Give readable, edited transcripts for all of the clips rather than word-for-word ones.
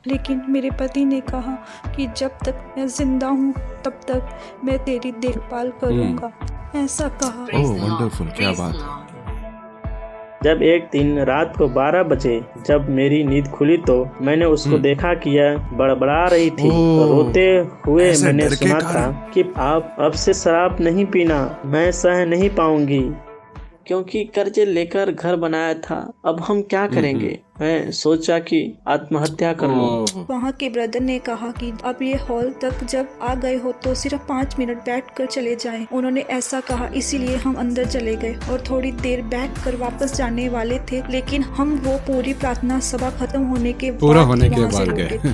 लेकिन मेरे पति ने कहा कि जब तक मैं जिंदा हूँ तब तक मैं तेरी देखभाल करूँगा, ऐसा कहा। ओह वंडरफुल, क्या बात है। जब एक दिन रात को 12 बजे जब मेरी नींद खुली तो मैंने उसको देखा कि यह बड़बड़ा रही थी। रोते हुए ऐसे मैंने डर के सुना कारण? था कि आप अब से शराब नहीं पीना, मैं सह नहीं पाऊंगी, क्योंकि कर्जे लेकर घर बनाया था। अब हम क्या करेंगे? मैं सोचा कि आत्महत्या कर लूं। ओह, वहाँ के ब्रदर ने कहा कि अब ये हॉल तक जब आ गए हो तो सिर्फ 5 मिनट बैठकर चले जाएं। उन्होंने ऐसा कहा, इसीलिए हम अंदर चले गए और थोड़ी देर बैठकर वापस जाने वाले थे, लेकिन हम वो पूरी प्रार्थना सभा खत्म होने के पूरा बाद होने ही के वहाँ से बाद लौटे। गए।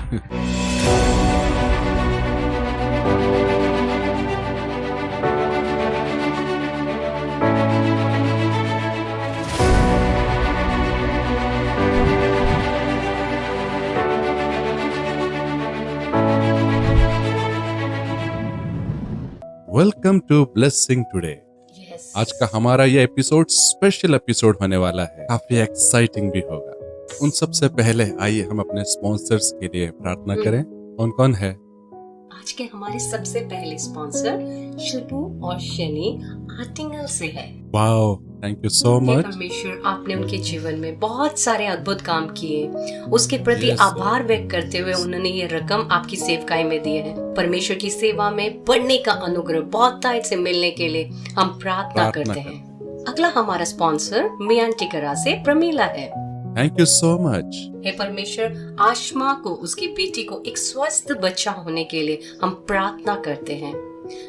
Welcome to blessing today. आज का हमारा ये एपिसोड स्पेशल एपिसोड होने वाला है, काफी एक्साइटिंग भी होगा। उन सबसे पहले आइए हम अपने स्पॉन्सर्स के लिए प्रार्थना करें। कौन कौन है? आज के हमारे सबसे पहले स्पॉन्सर शिबू और शनि आर्टिंगल से है। Wow, thank you so hey much. परमेश्वर, आपने उनके जीवन में बहुत सारे अद्भुत काम किए, उसके प्रति Yes, आभार व्यक्त करते हुए उन्होंने ये रकम आपकी सेवकाई में दी है। परमेश्वर की सेवा में बढ़ने का अनुग्रह बहुतायत से मिलने के लिए हम प्रार्थना करते हैं। अगला हमारा स्पॉन्सर मियान टिकरा से प्रमीला है। Thank you so much. हे परमेश्वर, आशमा को, उसकी बेटी को एक स्वस्थ बच्चा होने के लिए हम प्रार्थना करते हैं।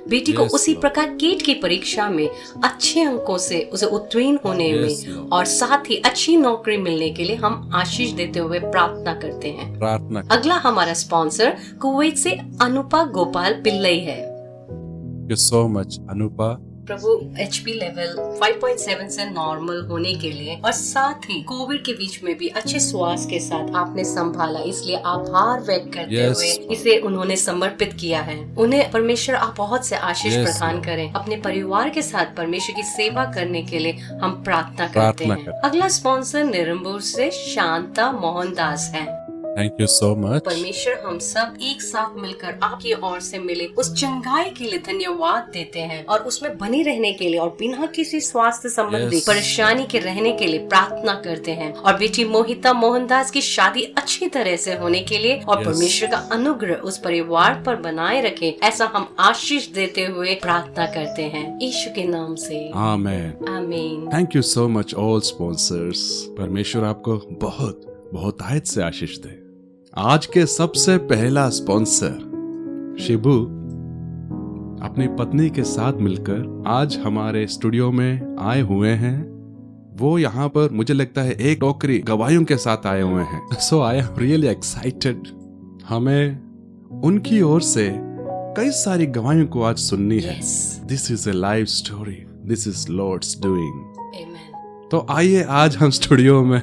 बेटी को Yes, उसी Lord. प्रकार गेट की परीक्षा में अच्छे अंकों से उसे उत्तीर्ण होने Yes, में Lord. और साथ ही अच्छी नौकरी मिलने के लिए हम आशीष देते हुए प्रार्थना करते हैं। प्रार्थना। अगला हमारा स्पॉन्सर कुवैत से अनुपा गोपाल पिल्लई है। Thank you so much Anupa. Prabhu, HP level 5.7 से नॉर्मल होने के लिए और साथ ही कोविड के बीच में भी अच्छे स्वास्थ्य के साथ आपने संभाला, इसलिए आभार व्यक्त करते Yes. हुए इसे उन्होंने समर्पित किया है। उन्हें परमेश्वर आप बहुत से आशीष Yes, प्रदान Lord. करें। अपने परिवार के साथ परमेश्वर की सेवा करने के लिए हम प्रार्थना करते प्रार्थना हैं। करते अगला स्पॉन्सर निरंबुर से शांता मोहनदास है। Thank you so much. परमेश्वर, हम सब एक साथ मिलकर आपकी ओर से मिले उस चंगाई के लिए धन्यवाद देते हैं और उसमें बने रहने के लिए और बिना किसी स्वास्थ्य संबंधी Yes. परेशानी के रहने के लिए प्रार्थना करते हैं। और बेटी मोहिता मोहनदास की शादी अच्छी तरह से होने के लिए और Yes. परमेश्वर का अनुग्रह उस परिवार पर बनाए रखे, ऐसा हम आशीष देते हुए प्रार्थना करते हैं यीशु के नाम से, आमेन। आमीन। Thank you so much all sponsors. परमेश्वर आपको बहुत बहुत आयत से आशीष दे। आज के सबसे पहला स्पॉन्सर शिबू अपनी पत्नी के साथ मिलकर आज हमारे स्टूडियो में आए हुए हैं। वो यहाँ पर मुझे लगता है एक टोकरी गवाहियों के साथ आए हुए हैं। सो आई एम रियली एक्साइटेड। हमें उनकी ओर से कई सारी गवाहियों को आज सुननी है। Yes. This is a live story, this is Lord's doing. Amen. तो आइए आज हम स्टूडियो में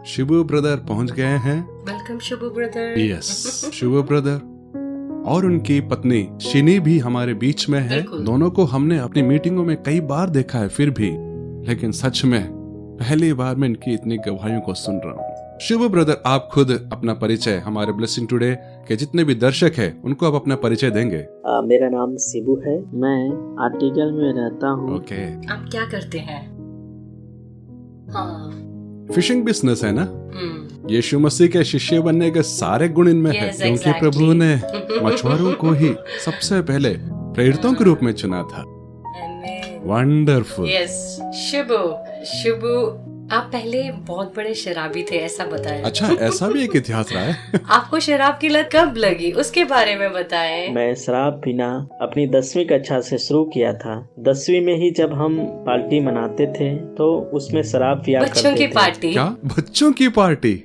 शिबू ब्रदर पहुंच गए हैं। Welcome Shubhu brother. Yes, Shibu brother और उनकी पत्नी शिनी भी हमारे बीच में है। बिल्कुल। दोनों को हमने अपनी मीटिंगों में कई बार देखा है फिर भी, लेकिन सच में पहली बार मैं इनकी इतनी गवाहियों को सुन रहा हूँ। शिबू ब्रदर, आप खुद अपना परिचय हमारे ब्लेसिंग टुडे के जितने भी दर्शक हैं उनको आप अपना परिचय देंगे? मेरा नाम शिबू है, मैं आर्टिगल में रहता हूँ। ओके। आप क्या करते हैं? हाँ। फिशिंग बिजनेस है ना? हम्म। यीशु मसीह के शिष्य बनने के सारे गुण इनमें है, Yes, क्योंकि exactly. प्रभु ने मछुआरों को ही सबसे पहले प्रेरितों के रूप में चुना था। Amen. वंडरफुल। Yes. शुभू, आप पहले बहुत बड़े शराबी थे, ऐसा बताएं। अच्छा, ऐसा भी एक इतिहास रहा है। आपको शराब की लत कब लगी, उसके बारे में बताएं। मैं शराब पीना अपनी 10वीं कक्षा से शुरू किया था। 10वीं में ही जब हम पार्टी मनाते थे तो उसमें शराब पिया बच्चों करते की थे। पार्टी। क्या बच्चों की पार्टी?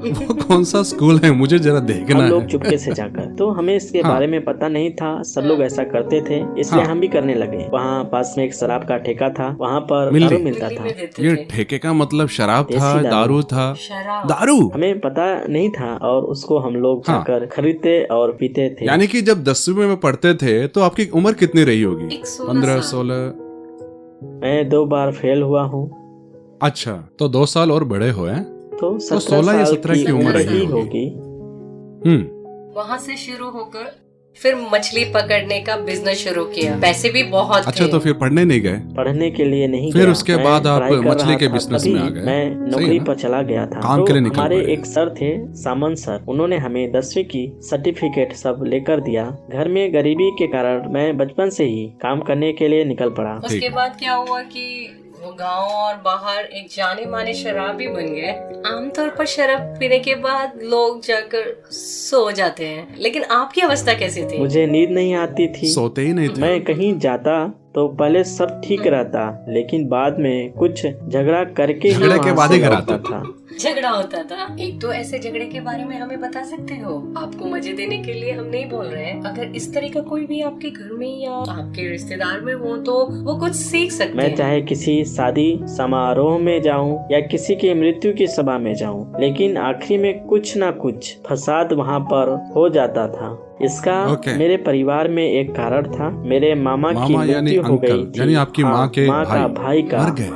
वो कौन सा स्कूल है, मुझे जरा देखना हम लोग है। चुपके से जाकर, तो हमें इसके हाँ। बारे में पता नहीं था, सब लोग ऐसा करते थे, इसलिए हाँ। हम भी करने लगे। वहाँ पास में एक शराब का ठेका था, वहाँ पर मिल्ली। दारू मिलता दिल्ली था। में देते ये थे। ठेके का मतलब शराब था, देसी दारू। दारू था? शराब। दारू। हमें पता नहीं था और उसको हम लोग हाँ। जाकर खरीदते और पीते थे। यानी कि जब 10वीं में पढ़ते थे तो आपकी उम्र कितनी रही होगी? 15, 16? मैं 2 बार फेल हुआ हूँ। अच्छा, तो 2 साल और बड़े हो हैं? तो 17 16 या साल 17 की उम्र ही रही होगी। वहाँ से शुरू होकर फिर मछली पकड़ने का बिजनेस शुरू किया। पैसे भी बहुत अच्छा, थे। तो फिर पढ़ने नहीं गए? पढ़ने के लिए नहीं फिर गया। उसके मैं बाद आप पढ़ाई कर मछली रहा के था, बिजनेस तभी में आ गए। मैं सही है नौकरी ना? पर चला गया था। काम तो के लिए निकल हमारे पड़े। एक सर थे, सामंत सर, उन्होंने हमें 10वीं की सर्टिफिकेट सब लेकर दिया। घर में गरीबी के कारण मैं बचपन से ही काम करने के लिए निकल पड़ा। उसके बाद क्या हुआ कि वो गांव और बाहर एक जाने माने शराबी बन गए। आमतौर पर शराब पीने के बाद लोग जाकर सो जाते हैं, लेकिन आपकी अवस्था कैसी थी? मुझे नींद नहीं आती थी। सोते ही नहीं थे। मैं कहीं जाता तो पहले सब ठीक रहता, लेकिन बाद में कुछ झगड़ा करके ही झगड़े के वहाँ बाद से ही घर लौटता आते था। झगड़ा होता था। एक तो ऐसे झगड़े के बारे में हमें बता सकते हो? आपको मजे देने के लिए हम नहीं बोल रहे हैं। अगर इस तरह का कोई भी आपके घर में या आपके रिश्तेदार में हो तो वो कुछ सीख सकते मैं हैं। चाहे किसी शादी समारोह में जाऊं या किसी की मृत्यु की सभा में जाऊं, लेकिन आखिरी में कुछ ना कुछ फसाद वहाँ पर हो जाता था। इसका मेरे परिवार में एक कारण था। मेरे मामा की यानी मृत्यु हो गई अंकल, थी। यानी आपकी माँ के माँ का भाई का मर गए।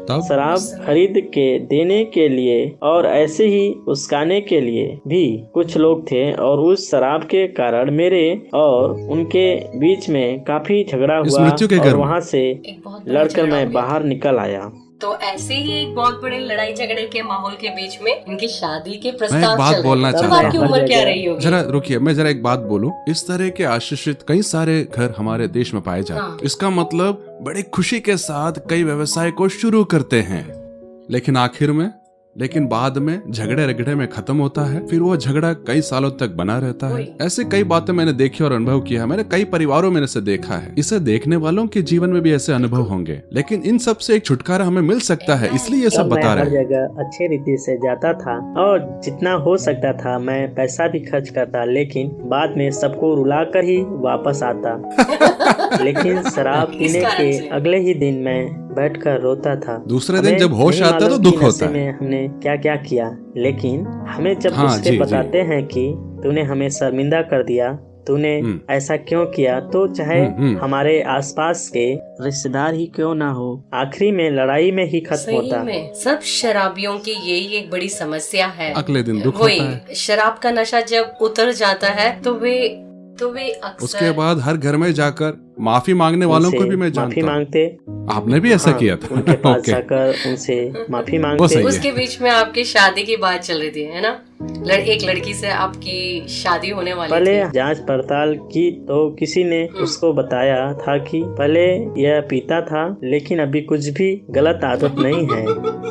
तब? शराब खरीद के देने के लिए और ऐसे ही उस्काने के लिए भी कुछ लोग थे, और उस शराब के कारण मेरे और उनके बीच में काफी झगड़ा इस हुआ मृत्यु के घर और में? वहाँ से एक बहुत बड़ा लड़कर झगड़ा मैं हो गया। बाहर निकल आया। तो ऐसे ही एक बहुत बड़े लड़ाई झगड़े के माहौल के बीच में इनकी शादी के मैं प्रस्ताव एक बात चल बोलना रहे थे। तब चाहता आपकी हूँ। उम्र क्या रही होगी? जरा रुकिए, मैं जरा एक बात बोलूं। इस तरह के आशीषित कई सारे घर हमारे देश में पाए जाते हैं। हाँ। इसका मतलब बड़ी खुशी के साथ कई व्यवसाय को शुरू करते हैं, लेकिन बाद में झगड़े रगड़े में खत्म होता है। फिर वो झगड़ा कई सालों तक बना रहता है। ऐसे कई बातें मैंने देखी और अनुभव किया है। मैंने कई परिवारों में इसे देखा है। इसे देखने वालों के जीवन में भी ऐसे अनुभव होंगे, लेकिन इन सब से एक छुटकारा हमें मिल सकता है, इसलिए ये सब तब मैं बता हर रहे हैं। जगह अच्छे रीति से जाता था और जितना हो सकता था मैं पैसा भी खर्च करता, लेकिन बाद में सबको रुला कर ही वापस आता। लेकिन शराब इस पीने कारण के से। अगले ही दिन मैं बैठकर रोता था। दूसरे दिन हमें जब होश नहीं आता है तो मालूम दुख कि होता नशे है। में हमने क्या क्या किया, लेकिन हमें जब हाँ, दूसरे जी, बताते हैं कि तूने हमें शर्मिंदा कर दिया, तूने ऐसा क्यों किया, तो चाहे हमारे आसपास के रिश्तेदार ही क्यों ना हो, आखिरी में लड़ाई में ही खत्म सही होता। में सब शराबियों की यही एक बड़ी समस्या है। अगले दिन दुख वही होता है। शराब का नशा जब उतर जाता है तो वे अक्सर उसके बाद हर घर में जाकर माफी मांगने वालों को भी मैं माफी जानता हूँ। मांगते। आपने भी ऐसा हाँ, किया था? उनके पास ओके। जाकर उनसे माफी वो मांगते। सही है। उसके बीच में आपकी शादी की बात चल रही थी, है ना? एक लड़की से आपकी शादी होने वाली पहले थी। जांच पड़ताल की तो किसी ने उसको बताया था कि पहले यह पीता था, लेकिन अभी कुछ भी गलत आदत नहीं है।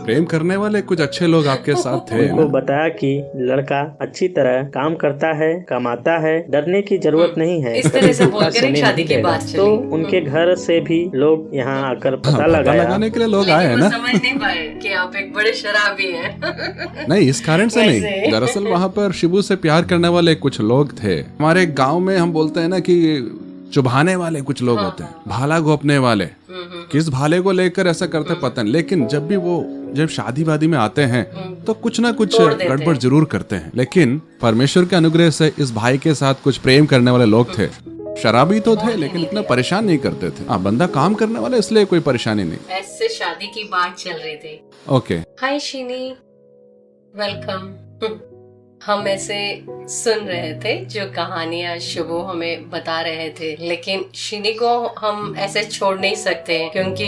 प्रेम करने वाले कुछ अच्छे लोग आपके साथ थे उनको ना? बताया कि लड़का अच्छी तरह काम करता है, कमाता है, डरने की जरूरत नहीं है। इस तरह से कभी बोलकर धोखा एक सोने शादी नहीं की देगा। बात चली। तो उनके घर से भी लोग यहाँ आकर पता लगाया। लगाने के लिए लोग लेकिन आए हैं वो ना? समझ नहीं पाए कि आप एक बड़े शराबी हैं। नहीं, इस कारण से नहीं। वैसे। दरअसल वहाँ पर शिबू से प्यार करने वाले कुछ लोग थे। हमारे गांव में हम बोलते हैं ना कि चुभाने वाले कुछ लोग होते हैं, भाला घोपने वाले। किस भाले को लेकर ऐसा करते पता नहीं, लेकिन जब शादी वादी में आते हैं तो कुछ ना कुछ तोड़ देते गड़बड़ हैं। जरूर करते हैं। लेकिन परमेश्वर के अनुग्रह से इस भाई के साथ कुछ प्रेम करने वाले लोग थे। शराबी तो थे, लेकिन इतना परेशान नहीं करते थे। बंदा काम करने वाला, इसलिए कोई परेशानी नहीं। ऐसे शादी की बात चल रही थी। ओके। हाय शिनी, वेलकम। हम ऐसे सुन रहे थे जो कहानियां शुभू हमें बता रहे थे, लेकिन शिनी को हम ऐसे छोड़ नहीं सकते क्योंकि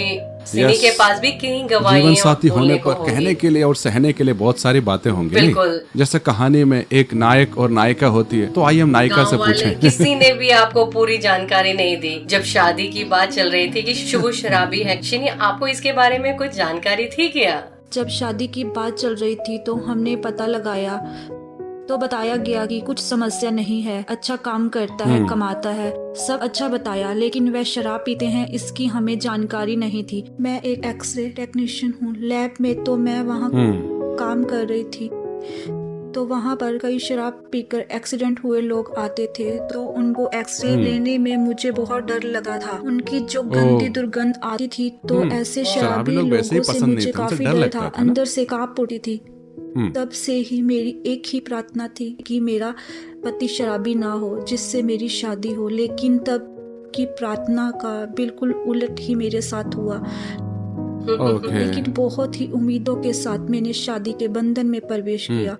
शिनी Yes. के पास भी कई गवाही जीवन साथी होने पर कहने के लिए और सहने के लिए बहुत सारी बातें होंगी। बिल्कुल। नहीं? जैसे कहानी में एक नायक और नायिका होती है, तो आइए हम नायिका से पूछें। किसी ने भी आपको पूरी जानकारी नहीं दी जब शादी की बात चल रही थी कि शुभू शराबी है। शिनी, आपको इसके बारे में कुछ जानकारी थी क्या? जब शादी की बात चल रही थी तो हमने पता लगाया तो बताया गया कि कुछ समस्या नहीं है, अच्छा काम करता है, कमाता है, सब अच्छा बताया, लेकिन वह शराब पीते हैं इसकी हमें जानकारी नहीं थी। मैं एक एक्सरे टेक्नीशियन हूँ लैब में, तो मैं वहाँ काम कर रही थी। तो वहाँ पर कई शराब पीकर एक्सीडेंट हुए लोग आते थे, तो उनको एक्सरे लेने में मुझे बहुत डर लगा था। उनकी जो गंदी दुर्गंध आती थी, तो ऐसे शराबी लोग वैसे ही लोगों से पसंद नहीं मुझे थे, उनसे काफी डर डर लगता था, था ना? अंदर से कांप उठी थी। तब से ही मेरी एक ही प्रार्थना थी कि मेरा पति शराबी ना हो, जिससे मेरी शादी हो। लेकिन तब की प्रार्थना का बिल्कुल उलट ही मेरे साथ हुआ। ओके। लेकिन बहुत ही उम्मीदों के साथ मैंने शादी के बंधन में प्रवेश किया।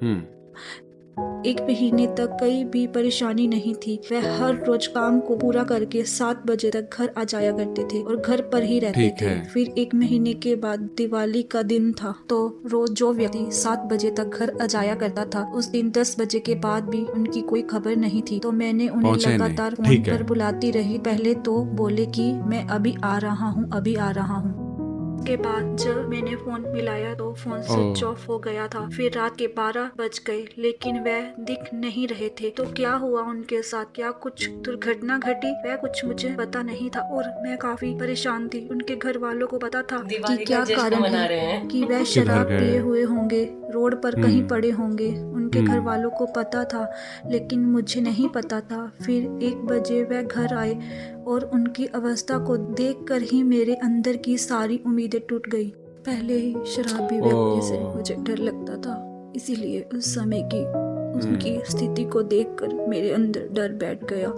एक महीने तक कई भी परेशानी नहीं थी। वह हर रोज काम को पूरा करके 7 बजे तक घर आ जाया करते थे और घर पर ही रहते ठीक थे। है। फिर 1 महीने के बाद दिवाली का दिन था, तो रोज जो व्यक्ति 7 बजे तक घर आ जाया करता था, उस दिन 10 बजे के बाद भी उनकी कोई खबर नहीं थी। तो मैंने उन्हें पहुंचे नहीं। लगातार फोन ठीक है। पर बुलाती रही। पहले तो बोले कि मैं अभी आ रहा हूँ, अभी आ रहा हूँ। के बाद जब मैंने फोन मिलाया तो फोन स्विच ऑफ हो गया था। फिर रात के 12 बज गए, लेकिन वह दिख नहीं रहे थे। तो क्या हुआ उनके साथ, क्या कुछ दुर्घटना घटी, वह कुछ मुझे पता नहीं था और मैं काफी परेशान थी। उनके घर वालों को पता था कि क्या कारण है, कि वह शराब पिए हुए होंगे, रोड पर कहीं पड़े होंगे। उनके घर वालों को पता था, लेकिन मुझे नहीं पता था। फिर 1 बजे वह घर आए और उनकी अवस्था को देखकर ही मेरे अंदर की सारी उम्मीदें टूट गई। पहले ही शराबी व्यक्ति से मुझे डर लगता था, इसीलिए उस समय की उनकी स्थिति को देखकर मेरे अंदर डर बैठ गया।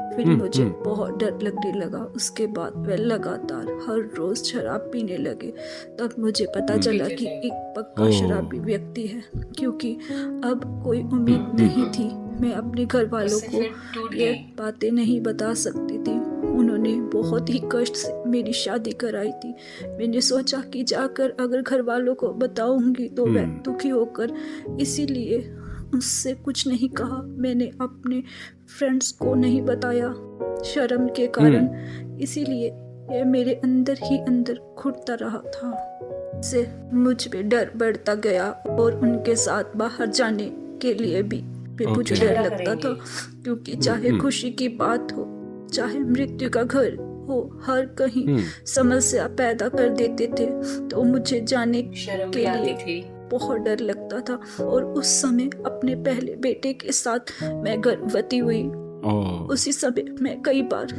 फिर मुझे बहुत डर लगने लगा। उसके बाद वह लगातार हर रोज शराब पीने लगे। तब मुझे पता चला कि एक पक्का शराबी व्यक्ति है, क्योंकि अब कोई उम्मीद नहीं थी। मैं अपने घर वालों को ये बातें नहीं बता सकती थी। उन्होंने बहुत ही कष्ट से मेरी शादी कराई थी। मैंने सोचा कि जाकर अगर घर वालों को बताऊंगी तो वह दुखी होकर, इसीलिए उससे कुछ नहीं कहा। मैंने अपने फ्रेंड्स को नहीं बताया शर्म के कारण, इसीलिए यह मेरे अंदर ही अंदर घुटता रहा था। से मुझ पे डर बढ़ता गया और उनके साथ बाहर जाने के लिए भी मुझे डर लगता था, क्योंकि चाहे खुशी की बात हो, चाहे मृत्यु का घर हो, हर कहीं समस्या पैदा कर देते थे। तो मुझे जाने के लिए बहुत डर लगता था। और उस समय अपने पहले बेटे के साथ मैं गर्भवती हुई। उसी समय मैं कई बार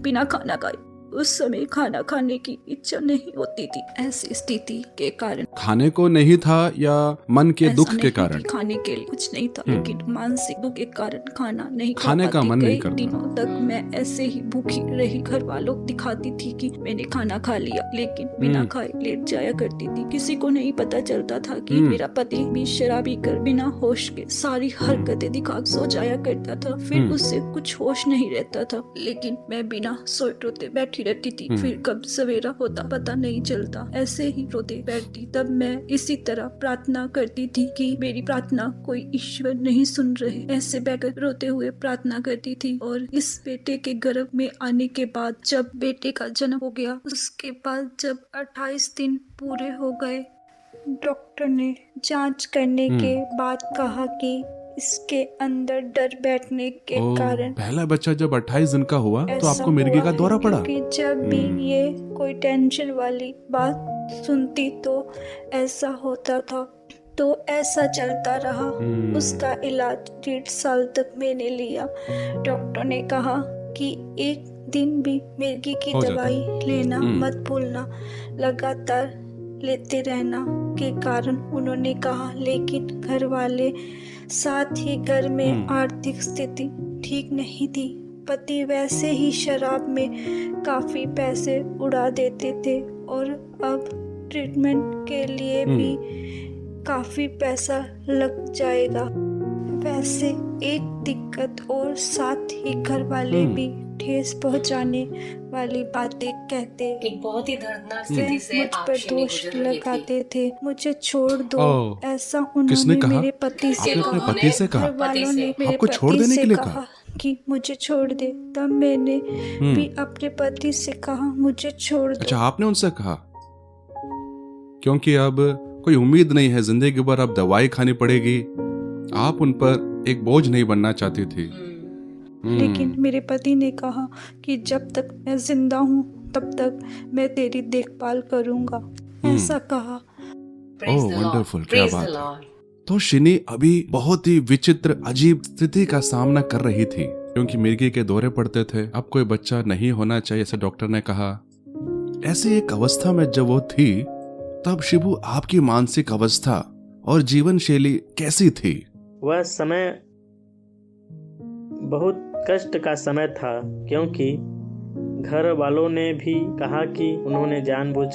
बिना खाना खाए, उस समय खाना खाने की इच्छा नहीं होती थी। ऐसी स्थिति के कारण खाने को नहीं था या मन के दुख के कारण? खाने के लिए कुछ नहीं था, लेकिन मानसिक दुख के कारण खाना नहीं खाने का मन नहीं करता। दिनों तक मैं ऐसे ही भूखी रही। घर वालों दिखाती थी कि मैंने खाना खा लिया, लेकिन बिना खाए लेट जाया करती थी। किसी को नहीं पता चलता था कि मेरा पति भी शराबी कर बिना होश के सारी हरकतें दिखा सो जाया करता था। फिर उससे कुछ होश नहीं रहता था, लेकिन मैं बिना सोए रोते बैठी रहती थी। फिर कब सवेरा होता पता नहीं चलता, ऐसे ही रोते बैठती। तब मैं इसी तरह प्रार्थना करती थी कि मेरी प्रार्थना कोई ईश्वर नहीं सुन रहे। ऐसे बैठकर रोते हुए प्रार्थना करती थी। और इस बेटे के गर्भ में आने के बाद जब बेटे का जन्म हो गया, उसके बाद जब 28 दिन पूरे हो गए, डॉक्टर ने जांच करने के बाद कहा कि इसके अंदर डर बैठने के कारण पहला बच्चा जब 28 दिन का हुआ तो आपको मिर्गी का दौरा पड़ा। क्योंकि जब भी ये कोई टेंशन वाली बात सुनती तो ऐसा होता था, तो ऐसा चलता रहा। उसका इलाज 1.5 साल तक मैंने लिया। डॉक्टर ने कहा कि एक दिन भी मिर्गी की दवाई लेना मत भूलना, लगातार लेते रहना के कारण उन्होंने कहा। लेकिन घर वाले, साथ ही घर में आर्थिक स्थिति ठीक नहीं थी। पति वैसे ही शराब में काफी पैसे उड़ा देते थे और अब ट्रीटमेंट के लिए भी काफी पैसा लग जाएगा। वैसे एक दिक्कत और, साथ ही घर वाले भी ठेस पहुंचाने वाली बातें कहते, एक बहुत ही दर्दनाक स्थिति से मुझ पर दोष लगाते थे। मुझे छोड़ दो, ऐसा किसने उन्होंने कहा? मेरे पति से आपने अपने पति से कहा? घर वालों ने मेरे आपको छोड़ पति देने से के लिए कहा कि मुझे छोड़ दे। तब मैंने भी अपने पति से कहा मुझे छोड़ दो। अच्छा, आपने उनसे कहा? क्योंकि अब कोई उम्मीद नहीं है, जिंदगी भर अब दवाई खानी पड़ेगी। आप उन पर एक बोझ नहीं बनना चाहती थी। लेकिन मेरे पति ने कहा कि जब तक मैं जिंदा हूँ तब तक मैं तेरी देखभाल करूँगा, ऐसा कहा। ओह वंडरफुल, क्या बात है। तो शिनी अभी बहुत ही विचित्र अजीब स्थिति का सामना कर रही थी, क्योंकि मिर्गी के दौरे पड़ते थे। अब कोई बच्चा नहीं होना चाहिए, ऐसा डॉक्टर ने कहा। ऐसी एक अवस्था में जब वो थी, तब शिबू आपकी मानसिक अवस्था और जीवन शैली कैसी थी? वह समय बहुत कष्ट का समय था, क्योंकि घर वालों ने भी कहा कि उन्होंने जानबूझ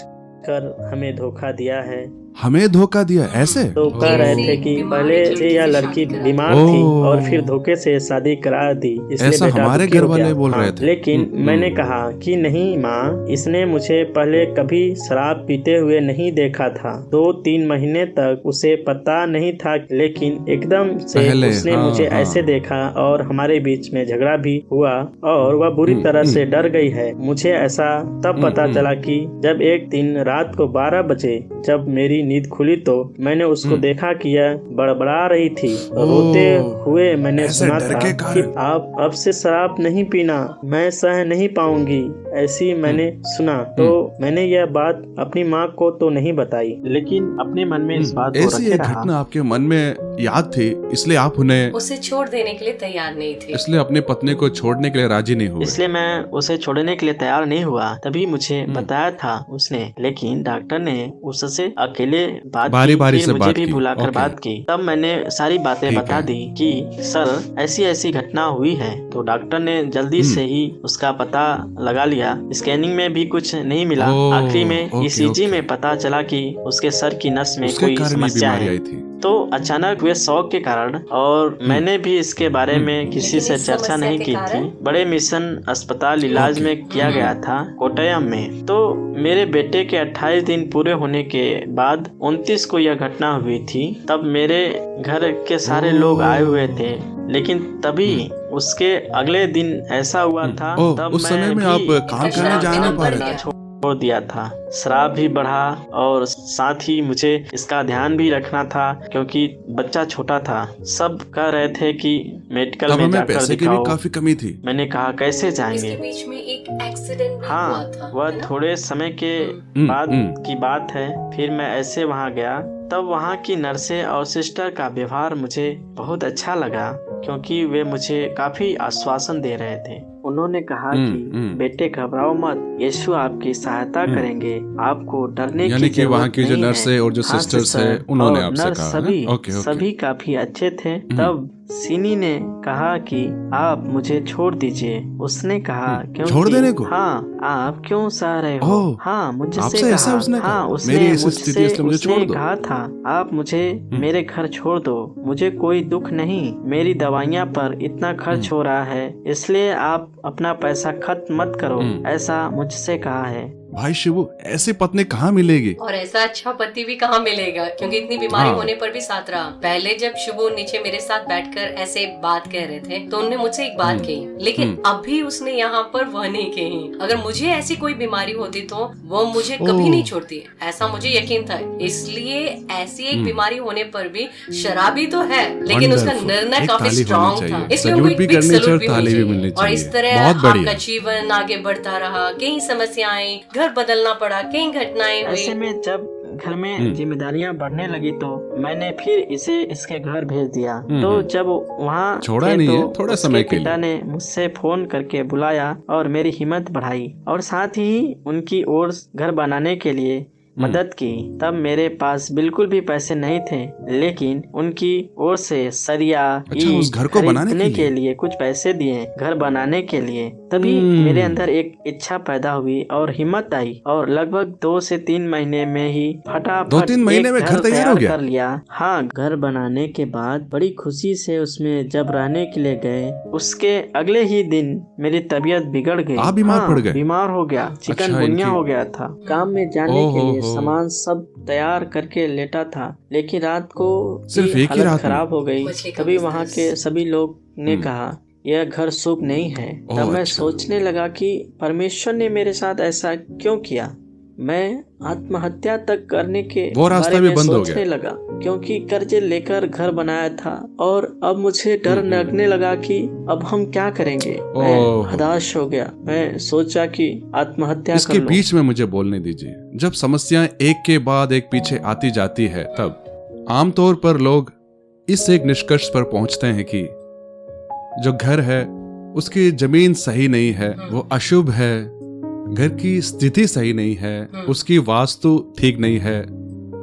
कर हमें धोखा दिया है। हमें धोखा दिया ऐसे? तो कह रहे थे कि पहले से यह लड़की बीमार थी और फिर धोखे से शादी करा दी, इसलिए ऐसा बेटा हमारे दुखी घर हो वाले गया। बोल रहे थे। लेकिन मैंने कहा कि नहीं माँ, इसने मुझे पहले कभी शराब पीते हुए नहीं देखा था। 2-3 महीने तक उसे पता नहीं था, लेकिन एकदम से उसने मुझे ऐसे देखा और हमारे बीच में झगड़ा भी हुआ और वह बुरी तरह से डर गई है। मुझे ऐसा तब पता चला कि जब एक दिन रात को 12 बजे जब मेरी नींद खुली तो मैंने उसको देखा कि यह बड़बड़ा रही थी। रोते हुए मैंने सुना था कि आप अब से शराब नहीं पीना, मैं सह नहीं पाऊंगी, ऐसी मैंने सुना। तो मैंने यह बात अपनी माँ को तो नहीं बताई, लेकिन अपने मन में इस बात को रखे रहा। घटना आपके मन में याद थी, इसलिए आप उन्हें उसे छोड़ देने के लिए तैयार नहीं थे। इसलिए अपनी पत्नी को छोड़ने के लिए राजी नहीं हुए। इसलिए मैं उसे छोड़ने के लिए तैयार नहीं हुआ। तभी मुझे बताया था उसने, लेकिन डॉक्टर ने उससे अकेले बारी से मुझे भी बुलाकर बात की। तब मैंने सारी बातें बता दी कि सर ऐसी घटना हुई है। तो डॉक्टर ने जल्दी से ही उसका पता लगा लिया। स्कैनिंग में भी कुछ नहीं मिला। आखिरी में ईसीजी में पता चला कि उसके सर की नस में कोई समस्या है। तो अचानक हुए शौक के कारण, और मैंने भी इसके बारे में किसी से चर्चा नहीं की थी। बड़े मिशन अस्पताल इलाज में किया गया था कोट्टयम में। तो मेरे बेटे के 28 दिन पूरे होने के बाद 29 को यह घटना हुई थी। तब मेरे घर के सारे लोग आए हुए थे, लेकिन तभी उसके अगले दिन ऐसा हुआ था। तब उस समय में आप काम करने जाना पड़ रहा था, छोड़ दिया था। शराब भी बढ़ा और साथ ही मुझे इसका ध्यान भी रखना था, क्योंकि बच्चा छोटा था। सब कह रहे थे कि मेडिकल में जाकर पैसे की भी काफी कमी थी। मैंने कहा कैसे जाएंगे। इसके बीच में एक एक्सीडेंट भी हाँ, हुआ था, वह थोड़े समय के बाद की बात है। फिर मैं ऐसे वहाँ गया, तब वहाँ की नर्सें और सिस्टर का व्यवहार मुझे बहुत अच्छा लगा, क्योंकि वे मुझे काफी आश्वासन दे रहे थे। उन्होंने कहा कि बेटे घबराओ मत, यीशु आपकी सहायता करेंगे, आपको डरने की जरूरत वहाँ की जो नर्स है और जो सिस्टर्स है उन्होंने आपसे कहा। सभी काफी अच्छे थे। तब सीनी ने कहा कि आप मुझे छोड़ दीजिए। उसने कहा क्यों छोड़ देने को? हाँ, आप क्यों सह रहे हो? हाँ, मुझसे कहा। उसने हाँ, उसने कहा था आप मुझे मेरे घर छोड़ दो, मुझे कोई दुख नहीं, मेरी दवाइयाँ पर इतना खर्च हो रहा है, इसलिए आप अपना पैसा खत्म मत करो, ऐसा मुझसे कहा है। भाई शिबू, ऐसी पत्नी कहाँ मिलेगी? और ऐसा अच्छा पति भी कहाँ मिलेगा, क्योंकि इतनी बीमारी होने पर भी साथ रहा। पहले जब शिबू नीचे मेरे साथ बैठकर ऐसे बात कह रहे थे तो उन्होंने मुझसे एक बात कही, लेकिन अभी उसने यहाँ पर वह नहीं कही। अगर मुझे ऐसी कोई बीमारी होती तो वो मुझे कभी नहीं छोड़ती, ऐसा मुझे यकीन था। इसलिए ऐसी एक बीमारी होने पर भी शराबी तो है, लेकिन उसका निर्णय काफी स्ट्रॉन्ग था, इसलिए वो एक बिग सैल्यूट भी मुझे। और इस तरह आपका जीवन आगे बढ़ता रहा। कई समस्याएं, घर बदलना पड़ा, कई घटनाएं हुई। ऐसे में जब घर में जिम्मेदारियां बढ़ने लगी तो मैंने फिर इसे इसके घर भेज दिया। तो जब वहाँ छोड़ा नहीं है, थोड़ा समय के लिए पिता ने मुझसे फोन करके बुलाया और मेरी हिम्मत बढ़ाई, और साथ ही उनकी ओर घर बनाने के लिए मदद की। तब मेरे पास बिल्कुल भी पैसे नहीं थे, लेकिन उनकी ओर से सरिया उस घर को बनाने के लिए कुछ पैसे दिए, घर बनाने के लिए। तभी मेरे अंदर एक इच्छा पैदा हुई और हिम्मत आई, और लगभग 2 से 3 महीने में ही फटाफट 2-3 महीने में घर तैयार हो गया। कर लिया। हाँ, घर बनाने के बाद बड़ी खुशी से उसमें जब रहने के लिए गए, उसके अगले ही दिन मेरी तबीयत बिगड़ गई। आप बीमार पड़ गए? बीमार हो गया, चिकनगुनिया हो गया था। काम में जाने के लिए सामान सब तैयार करके लेटा था, लेकिन रात को सिर्फ एक ही रात खराब हो गई। तभी वहाँ के सभी लोग ने कहा यह घर शुभ नहीं है। तब मैं सोचने लगा कि परमेश्वर ने मेरे साथ ऐसा क्यों किया। मैं आत्महत्या तक करने के बारे में सोचने लगा, क्योंकि कर्जे लेकर घर बनाया था, और अब मुझे डर लगने लगा कि अब हम क्या करेंगे। मैं हताश हो गया। मैं सोचा कि आत्महत्या इसके बीच में मुझे बोलने दीजिए। जब समस्याएं एक के बाद एक पीछे आती जाती है, तब आमतौर पर लोग इस एक निष्कर्ष पर पहुंचते हैं कि जो घर है उसकी जमीन सही नहीं है, वो अशुभ है, घर की स्थिति सही नहीं है, उसकी वास्तु ठीक नहीं है।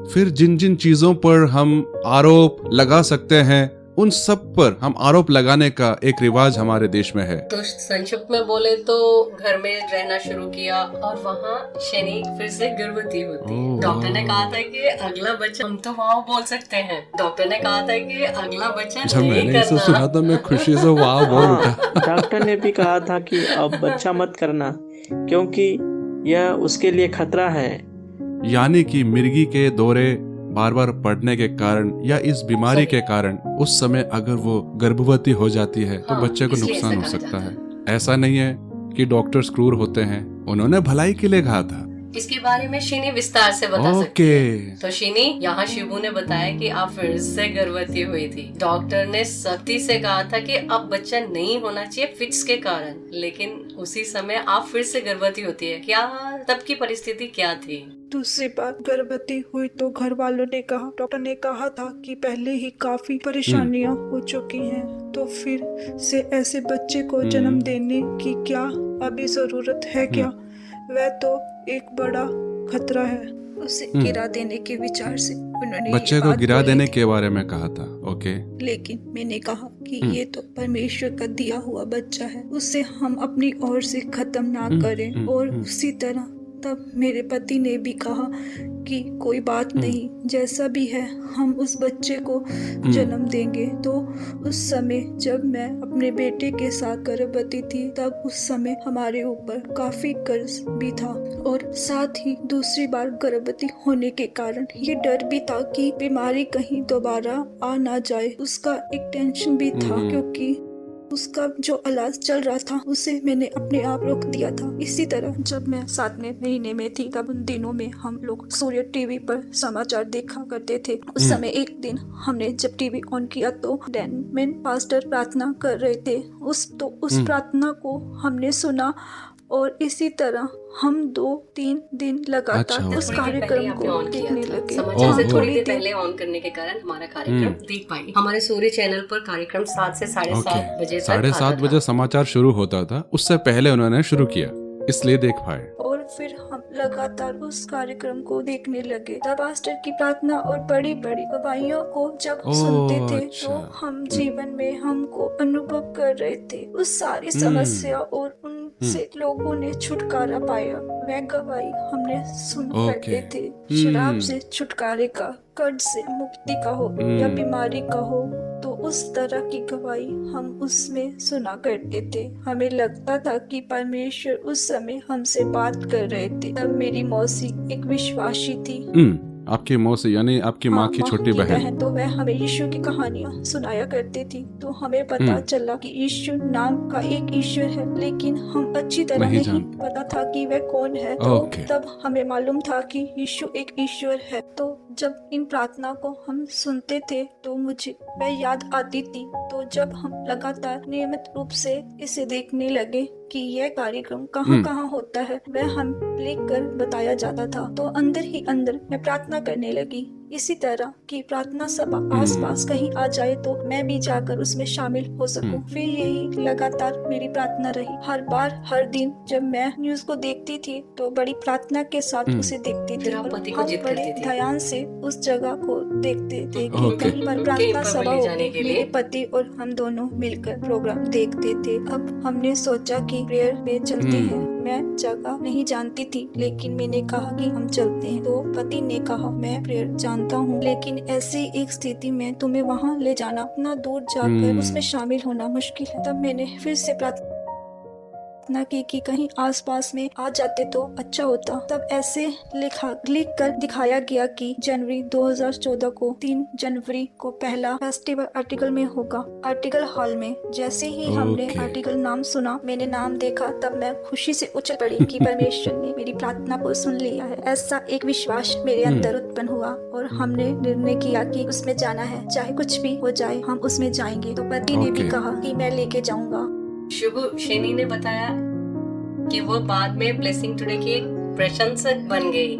फिर जिन जिन चीजों पर हम आरोप लगा सकते हैं उन सब पर हम आरोप लगाने का एक रिवाज हमारे देश में है। तो संक्षिप्त में बोले तो घर में रहना शुरू किया और वहाँ शनि फिर से गर्भवती होती है। डॉक्टर ने कहा था कि अगला बच्चा, हम तो वाह बोल सकते हैं, डॉक्टर ने कहा था कि अगला बच्चा जब नहीं मैंने इसे करना। सुना तो मैं खुशी से वाह बोल उठा। डॉक्टर ने भी कहा था कि अब बच्चा मत करना क्योंकि यह उसके लिए खतरा है। यानी कि मिर्गी के दौरे बार बार पड़ने के कारण या इस बीमारी के कारण उस समय अगर वो गर्भवती हो जाती है तो हाँ, बच्चे को इसलिए नुकसान ऐसा हो कहा सकता जाता है। ऐसा नहीं है कि डॉक्टर्स क्रूर होते हैं, उन्होंने भलाई के लिए कहा था। इसके बारे में शिनी विस्तार से बता सकती है। तो शिनी, यहाँ शिबू ने बताया कि आप फिर से गर्भवती हुई थी। डॉक्टर ने सख्ती से कहा था कि अब बच्चा नहीं होना चाहिए फिट्स के कारण, लेकिन उसी समय आप फिर से गर्भवती होती है। क्या तब की परिस्थिति क्या थी? दूसरी बार गर्भवती हुई तो घर वालों ने कहा, डॉक्टर ने कहा था कि पहले ही काफी परेशानियां हो चुकी हैं, तो फिर से ऐसे बच्चे को जन्म देने की क्या अभी जरूरत है क्या? वह तो एक बड़ा खतरा है। उसे गिरा देने के विचार से उन्होंने बच्चे को गिरा देने के बारे में कहा था। ओके, लेकिन मैंने कहा कि ये तो परमेश्वर का दिया हुआ बच्चा है, उसे हम अपनी ओर से खत्म ना करें। और उसी तरह तब मेरे पति ने भी कहा कि कोई बात नहीं, जैसा भी है हम उस बच्चे को जन्म देंगे। तो उस समय जब मैं अपने बेटे के साथ गर्भवती थी, तब उस समय हमारे ऊपर काफी कर्ज भी था और साथ ही दूसरी बार गर्भवती होने के कारण ये डर भी था कि बीमारी कहीं दोबारा आ ना जाए। उसका एक टेंशन भी था क्योंकि उसका जो इलाज चल रहा था उसे मैंने अपने आप रोक दिया था। इसी तरह जब मैं 7वें महीने में थी, तब उन दिनों में हम लोग सूर्य टीवी पर समाचार देखा करते थे। उस समय एक दिन हमने जब टीवी ऑन किया तो डैनमैन पास्टर प्रार्थना कर रहे थे। उस प्रार्थना को हमने सुना और इसी तरह हम 2-3 दिन लगातार उस कार्यक्रम को देखने लगे। समाचार से थोड़ी देर पहले ऑन करने के कारण हमारा कार्यक्रम देख पाई। हमारे सूर्य चैनल पर कार्यक्रम 7 से 7:30 बजे तक 7:30 बजे समाचार शुरू होता था, उससे पहले उन्होंने शुरू किया, इसलिए देख पाए। और फिर हम लगातार उस कार्यक्रम को देखने लगे। तब पास्टर की प्रार्थना और बड़ी बड़ी गवाहियों को जब सुनते थे तो हम जीवन में हमको अनुभव कर रहे थे उस सारी समस्या और उनसे लोगों ने छुटकारा पाया। वह गवाही हमने सुन करते थे। शराब से छुटकारे का, कर्ज से मुक्ति का हो या बीमारी का हो, तो उस तरह की गवाही हम उसमें सुना करते थे। हमें लगता था कि परमेश्वर उस समय हमसे बात कर रहे थे। तब मेरी मौसी एक विश्वासी थी। आपकी मौसी यानी आपकी माँ की छोटी बहन, तो वह हमें यीशु की कहानियाँ सुनाया करती थी। तो हमें पता चला कि यीशु नाम का एक ईश्वर है, लेकिन हम अच्छी तरह नहीं पता था कि वह कौन है। तो तब हमें मालूम था कि यीशु एक ईश्वर है। तो जब इन प्रार्थना को हम सुनते थे तो मुझे वह याद आती थी। तो जब हम लगातार नियमित रूप से इसे देखने लगे कि यह कार्यक्रम कहाँ कहाँ होता है, वह हम लिख कर बताया जाता था। तो अंदर ही अंदर मैं प्रार्थना करने लगी इसी तरह की प्रार्थना सभा आसपास कहीं आ जाए तो मैं भी जाकर उसमें शामिल हो सकूं। फिर यही लगातार मेरी प्रार्थना रही। हर बार हर दिन जब मैं न्यूज को देखती थी तो बड़ी प्रार्थना के साथ उसे देखती थी। हम बड़े ध्यान से उस जगह को देखते थे कि कहीं पर प्रार्थना सभा हो। मेरे पति और हम दोनों मिलकर प्रोग्राम देखते थे। अब हमने सोचा कि प्रेयर में चलते हैं। मैं जगह नहीं जानती थी, लेकिन मैंने कहा कि हम चलते हैं। तो पति ने कहा मैं प्रेयर जानता हूँ, लेकिन ऐसी एक स्थिति में तुम्हें वहाँ ले जाना, इतना दूर जाकर उसमें शामिल होना मुश्किल है। तब मैंने फिर से प्रार्थना की कि कहीं आसपास में आ जाते तो अच्छा होता। तब ऐसे लिख कर दिखाया गया कि जनवरी 2014 को 3 जनवरी को पहला फेस्टिवल आर्टिकल में होगा, आर्टिकल हॉल में। जैसे ही हमने आर्टिकल नाम सुना, मैंने नाम देखा, तब मैं खुशी से उछल पड़ी कि परमेश्वर ने मेरी प्रार्थना को सुन लिया है। ऐसा एक विश्वास मेरे अंदर उत्पन्न हुआ और हमने निर्णय किया कि उसमें जाना है, चाहे कुछ भी हो जाए हम उसमें जाएंगे। तो पति ने भी कहा कि मैं लेके जाऊंगा। शुभ शेनी ने बताया कि वो बाद में ब्लेसिंग टुडे की एक प्रशंसक बन गई।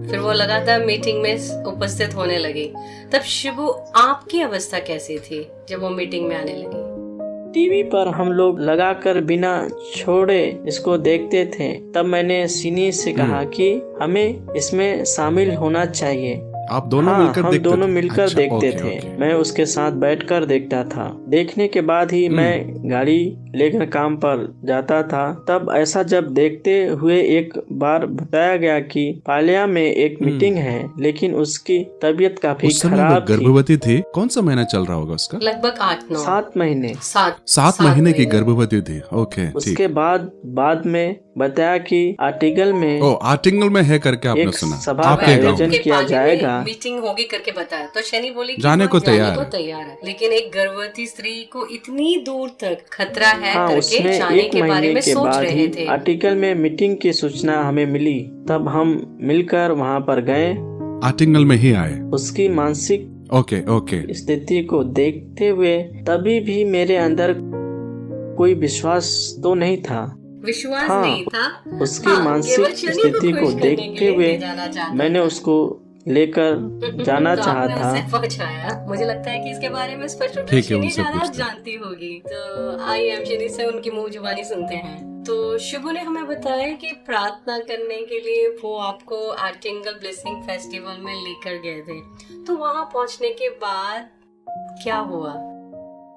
फिर वो लगातार मीटिंग में उपस्थित होने लगी। तब शिबू, आपकी अवस्था कैसी थी जब वो मीटिंग में आने लगी? टीवी पर हम लोग लगाकर बिना छोड़े इसको देखते थे। तब मैंने सिनी से कहा कि हमें इसमें शामिल होना चाहिए। आप दोनों हाँ, मिलकर हम देखते दोनों थे? मिलकर अच्छा, देखते ओके, थे। ओके। मैं उसके साथ बैठकर देखता था। देखने के बाद ही मैं गाड़ी लेकर काम पर जाता था। तब ऐसा जब देखते हुए एक बार बताया गया कि पालिया में एक मीटिंग है, लेकिन उसकी तबीयत काफी उस समय वो खराब थी। गर्भवती थी। कौन सा महीना चल रहा होगा उसका? लगभग 8-9 7 महीने। 7 महीने की गर्भवती थी। ओके, ठीक। उसके बाद में बताया कि आर्टिकल में ओ, आर्टिकल में है करके आपने एक सुना? सभा का आपके गांव आयोजन में किया जाएगा। मीटिंग होगी करके बताया तो शनि बोली कि जाने वो को जाने तैयार को है। तैयार है, लेकिन एक गर्भवती स्त्री को इतनी दूर तक खतरा है हाँ, करके उसमें जाने एक के बारे महीने में के सोच बाद रहे ही थे। आर्टिकल में मीटिंग की सूचना हमें मिली। तब हम मिलकर वहाँ पर गए। आर्टिकल में ही आए। उसकी मानसिक ओके, ओके। स्थिति को देखते हुए तभी भी मेरे अंदर कोई विश्वास तो नहीं था। विश्वास हाँ, नहीं था। उसकी केवल मानसिक शनि स्थिति को खुश करने के देखते लिए हुए ले जाना चाहता मैंने था। उसको लेकर जाना तो चाहा आपने था। उसे पहुंचाया। मुझे लगता है कि इसके बारे में स्पष्ट रूप से ठीक है, शनि उनसे ज्यादा पूछते हैं। जानती होगी, तो आइए हम शनि से उनकी मुंह जुबानी सुनते हैं। तो शुभु ने हमें बताया कि प्रार्थना करने के लिए वो आपको आर्टिंगल ब्लेसिंग फेस्टिवल में लेकर गए थे। तो वहां पहुंचने के बाद क्या हुआ?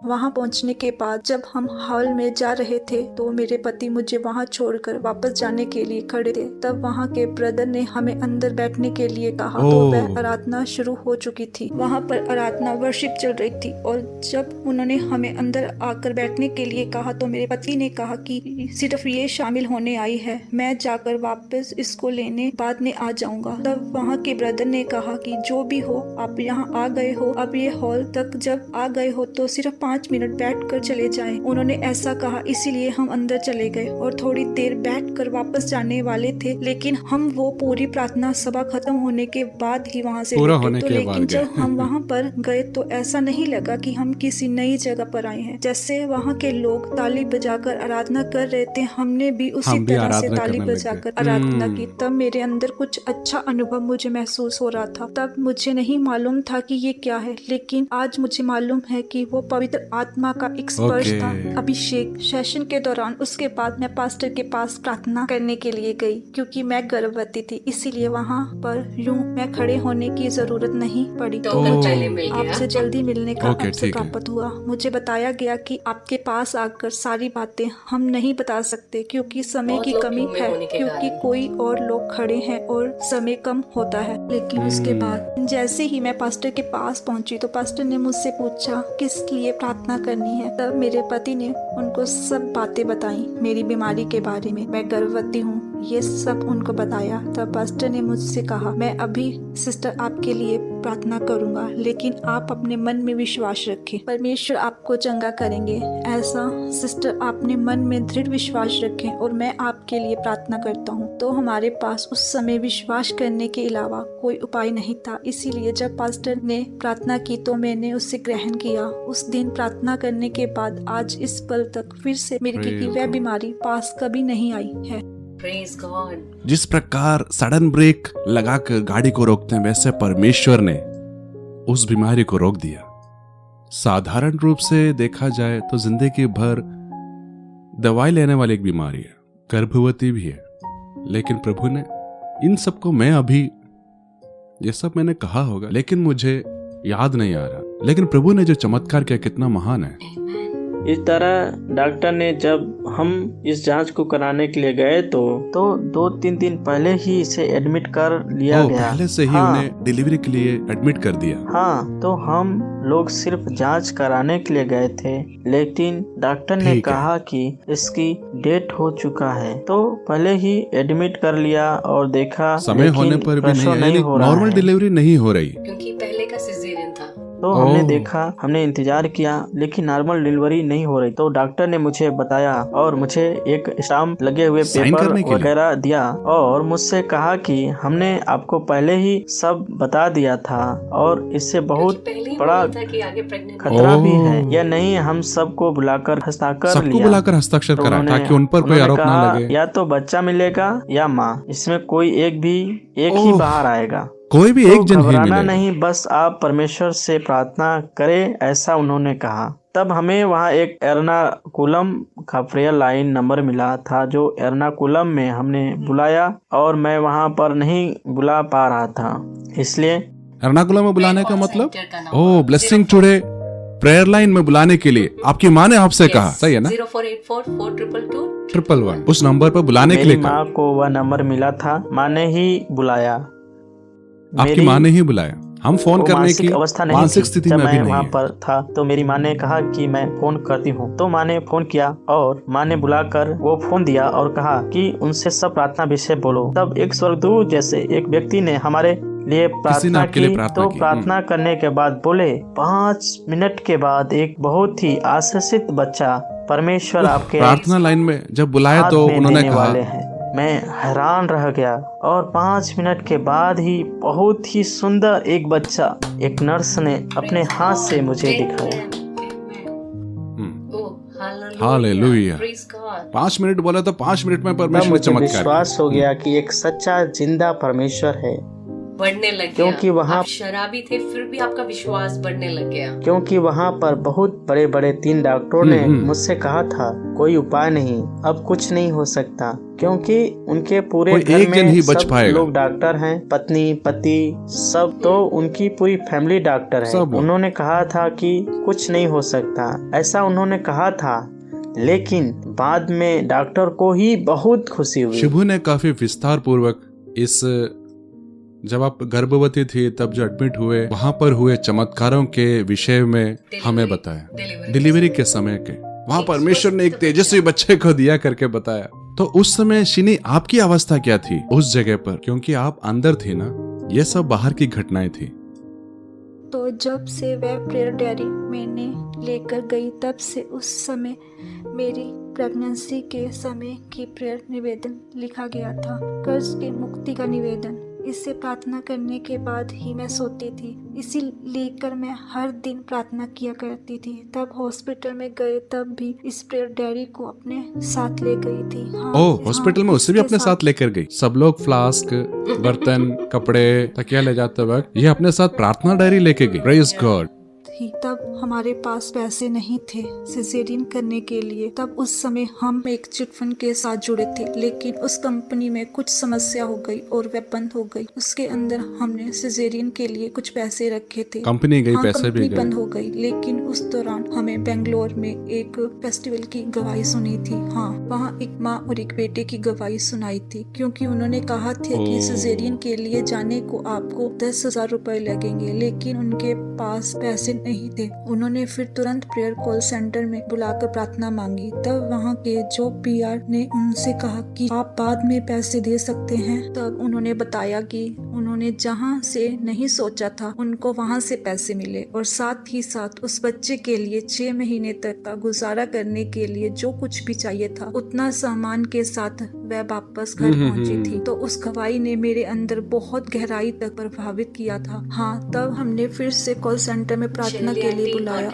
वहां पहुंचने के बाद जब हम हॉल में जा रहे थे तो मेरे पति मुझे वहां छोड़कर वापस जाने के लिए खड़े थे। तब वहां के ब्रदर ने हमें अंदर बैठने के लिए कहा। तो वह आराधना शुरू हो चुकी थी। वहां पर आराधना वर्शिप चल रही थी और जब उन्होंने हमें अंदर आकर बैठने के लिए कहा तो मेरे पति ने कहा कि सिर्फ ये शामिल होने आई है, मैं जाकर वापस इसको लेने बाद में आ जाऊंगा। तब वहां के ब्रदर ने कहा कि जो भी हो, आप यहाँ आ गए हो, अब ये हॉल तक जब आ गए हो तो सिर्फ 5 मिनट बैठकर चले जाएं। उन्होंने ऐसा कहा, इसीलिए हम अंदर चले गए और थोड़ी देर बैठकर वापस जाने वाले थे, लेकिन हम वो पूरी प्रार्थना सभा खत्म होने के बाद ही वहाँ से लौटे। तो लेकिन जब हम वहाँ पर गए तो ऐसा नहीं लगा कि हम किसी नई जगह पर आए हैं। जैसे वहाँ के लोग ताली बजाकर आराधना कर रहे थे, हमने भी उसी तरह से ताली बजाकर आराधना की। तब मेरे अंदर कुछ अच्छा अनुभव मुझे महसूस हो रहा था। तब मुझे नहीं मालूम था कि ये क्या है, लेकिन आज मुझे मालूम है कि वो पवित्र आत्मा का एक स्पर्श था, अभिषेक। सेशन के दौरान उसके बाद मैं पास्टर के पास प्रार्थना करने के लिए गई, क्योंकि मैं गर्भवती थी, इसीलिए वहाँ पर यूं मैं खड़े होने की जरूरत नहीं पड़ी। तो आपसे जल्दी मिलने का अवसर प्राप्त हुआ। मुझे बताया गया कि आपके पास आकर सारी बातें हम नहीं बता सकते क्योंकि समय की कमी है, क्योंकि कोई और लोग खड़े हैं और समय कम होता है। लेकिन उसके बाद जैसे ही मैं पास्टर के पास पहुंची तो पास्टर ने मुझसे पूछा किस लिए प्रार्थना करनी है। तब मेरे पति ने उनको सब बातें बताई, मेरी बीमारी के बारे में, मैं गर्भवती हूँ, ये सब उनको बताया। तब पास्टर ने मुझसे कहा, मैं अभी सिस्टर आपके लिए प्रार्थना करूंगा, लेकिन आप अपने मन में विश्वास रखें, परमेश्वर आपको चंगा करेंगे। ऐसा सिस्टर आपने मन में दृढ़ विश्वास रखें और मैं आपके लिए प्रार्थना करता हूँ। तो हमारे पास उस समय विश्वास करने के अलावा कोई उपाय नहीं था, इसीलिए जब पास्टर ने प्रार्थना की तो मैंने उससे ग्रहण किया। उस दिन प्रार्थना करने के बाद आज इस पल तक फिर से मेरी की वह बीमारी पास कभी नहीं आई है। Praise God. जिस प्रकार सडन ब्रेक लगाकर गाड़ी को रोकते हैं, वैसे परमेश्वर ने उस बीमारी को रोक दिया। साधारण रूप से देखा जाए तो जिंदगी भर दवाई लेने वाली एक बीमारी है, गर्भवती भी है, लेकिन प्रभु ने इन सबको, मैं अभी ये सब मैंने कहा होगा लेकिन मुझे याद नहीं आ रहा, लेकिन प्रभु ने जो चमत्कार किया कितना महान है। इस तरह डॉक्टर ने, जब हम इस जांच को कराने के लिए गए तो 2-3 दिन पहले ही इसे एडमिट कर लिया गया। पहले से ही उन्हें डिलीवरी के लिए एडमिट कर दिया। हाँ, तो हम लोग सिर्फ जांच कराने के लिए गए थे, लेकिन डॉक्टर ने कहा कि इसकी डेट हो चुका है, तो पहले ही एडमिट कर लिया और देखा समय होने पर भी नहीं हो रहा, नॉर्मल डिलीवरी नहीं हो रही, क्योंकि पहले का सिजेरियन था। तो हमने देखा, हमने इंतजार किया, लेकिन नॉर्मल डिलीवरी नहीं हो रही। तो डॉक्टर ने मुझे बताया और मुझे एक स्टाम्प लगे हुए पेपर वगैरह दिया और मुझसे कहा कि हमने आपको पहले ही सब बता दिया था और इससे बहुत बड़ा खतरा भी है, या नहीं हम सबको बुलाकर हस्ताक्षर करा ताकि उन पर कोई आरोप ना लगे। या तो बच्चा मिलेगा या माँ, इसमें कोई एक ही बाहर आएगा, कोई भी एक जन ही घबराना नहीं, बस आप परमेश्वर से प्रार्थना करें, ऐसा उन्होंने कहा। तब हमें वहाँ एक एर्नाकुलम का प्रेयर लाइन नंबर मिला था, जो एर्नाकुलम में हमने बुलाया और मैं वहाँ पर नहीं बुला पा रहा था, इसलिए एर्नाकुलम में बुलाने का मतलब सेंटर का ओह ब्लेसिंग टुडे प्रेयर लाइन में बुलाने के लिए आपकी माँ ने आपसे कहा, सही है ना? 0484422211 उस नंबर पर बुलाने के लिए मेरी कहा। माँ को वह नंबर मिला था, माँ ने ही बुलाया। आपकी माँ ने ही बुलाया। हम फोन करने मानसिक की अवस्था नहीं मानसिक थी। स्थिति जब में अभी मैं नहीं वहाँ है। पर था तो मेरी माँ ने कहा कि मैं फोन करती हूँ, तो माँ ने फोन किया और माँ ने बुलाकर वो फोन दिया और कहा कि उनसे सब प्रार्थना विषय बोलो। तब एक स्वर्गदूत जैसे एक व्यक्ति ने हमारे लिए प्रार्थना आपके लिए की। प्रार्थना तो की। प्रार्थना करने के बाद बोले 5 मिनट के बाद एक बहुत ही आशीषित बच्चा परमेश्वर आपके प्रार्थना लाइन में जब बुलाया हाथ तो में उन्होंने देने कहा, वाले हैं। मैं हैरान रह गया और 5 मिनट के बाद ही बहुत ही सुंदर एक बच्चा एक नर्स ने अपने हाथ से मुझे दिखाया। हालेलुया। 5 मिनट बोला तो 5 मिनट में तब परमेश्वर ने मुझे चमत्कार विश्वास किया। हो गया कि एक सच्चा जिंदा परमेश्वर है। बढ़ने लग गया, क्योंकि वहाँ आप शराबी थे फिर भी आपका विश्वास बढ़ने लग गया। क्योंकि वहाँ पर बहुत बड़े बड़े 3 डॉक्टरों ने मुझसे कहा था कोई उपाय नहीं, अब कुछ नहीं हो सकता, क्योंकि उनके पूरे कोई घर एक जन में ही बच सब पाएगा। लोग डॉक्टर हैं, पत्नी पति सब, तो उनकी पूरी फैमिली डॉक्टर है। सब। उन्होंने कहा था कि कुछ नहीं हो सकता, ऐसा उन्होंने कहा था। लेकिन बाद में डॉक्टर को ही बहुत खुशी हुई। शिबू ने काफी विस्तार पूर्वक इस जब आप गर्भवती थी तब जो एडमिट हुए वहां पर हुए चमत्कारों के विषय में हमें बताया। डिलीवरी के समय के वहां परमेश्वर ने एक तेजस्वी बच्चे को दिया करके बताया। तो उस समय शिनी आपकी अवस्था क्या थी उस जगह पर, क्योंकि आप अंदर थी ना, ये सब बाहर की घटनाएं थी। तो जब से वह प्रेयर डायरी मैंने लेकर गई तब से उस समय मेरी प्रेगनेंसी के समय की प्रेयर निवेदन लिखा गया था, कर्ज के मुक्ति का निवेदन। इससे प्रार्थना करने के बाद ही मैं सोती थी, इसी लेकर मैं हर दिन प्रार्थना किया करती थी। तब हॉस्पिटल में गए तब भी इस प्रेयर डायरी को अपने साथ ले गई थी। ओह हॉस्पिटल में उसे भी अपने साथ लेकर गई। सब लोग फ्लास्क, बर्तन, कपड़े, तकिया ले जाते वक्त ये अपने साथ प्रार्थना डायरी लेके गई। Praise God. तब हमारे पास पैसे नहीं थे सिजेरियन करने के लिए। तब उस समय हम एक चिट फंड के साथ जुड़े थे, लेकिन उस कंपनी में कुछ समस्या हो गई और वह बंद हो गई। उसके अंदर हमने सिजेरियन के लिए कुछ पैसे रखे थे। कंपनी गई, पैसे भी गए। बंद हो गई, लेकिन उस दौरान हमें बेंगलोर में एक फेस्टिवल की गवाही सुनी थी। हाँ, वहाँ एक माँ और एक बेटे की गवाही सुनाई थी, क्योंकि उन्होंने कहा था कि सिजेरियन के लिए जाने को आपको 10,000 रुपए लगेंगे, लेकिन उनके पास पैसे नहीं थे। उन्होंने फिर तुरंत प्रेयर कॉल सेंटर में बुलाकर प्रार्थना मांगी। तब वहाँ के जो पीआर ने उनसे कहा कि आप बाद में पैसे दे सकते हैं। तब उन्होंने बताया कि उन्होंने जहाँ से नहीं सोचा था उनको वहाँ से पैसे मिले, और साथ ही साथ उस बच्चे के लिए 6 महीने तक का गुजारा करने के लिए जो कुछ भी चाहिए था उतना सामान के साथ वह वापस घर पहुँची थी। तो उस गवाही ने मेरे अंदर बहुत गहराई तक प्रभावित किया था। हाँ, तब हमने फिर से कॉल सेंटर में प्रार्थना के लिए बुलाया।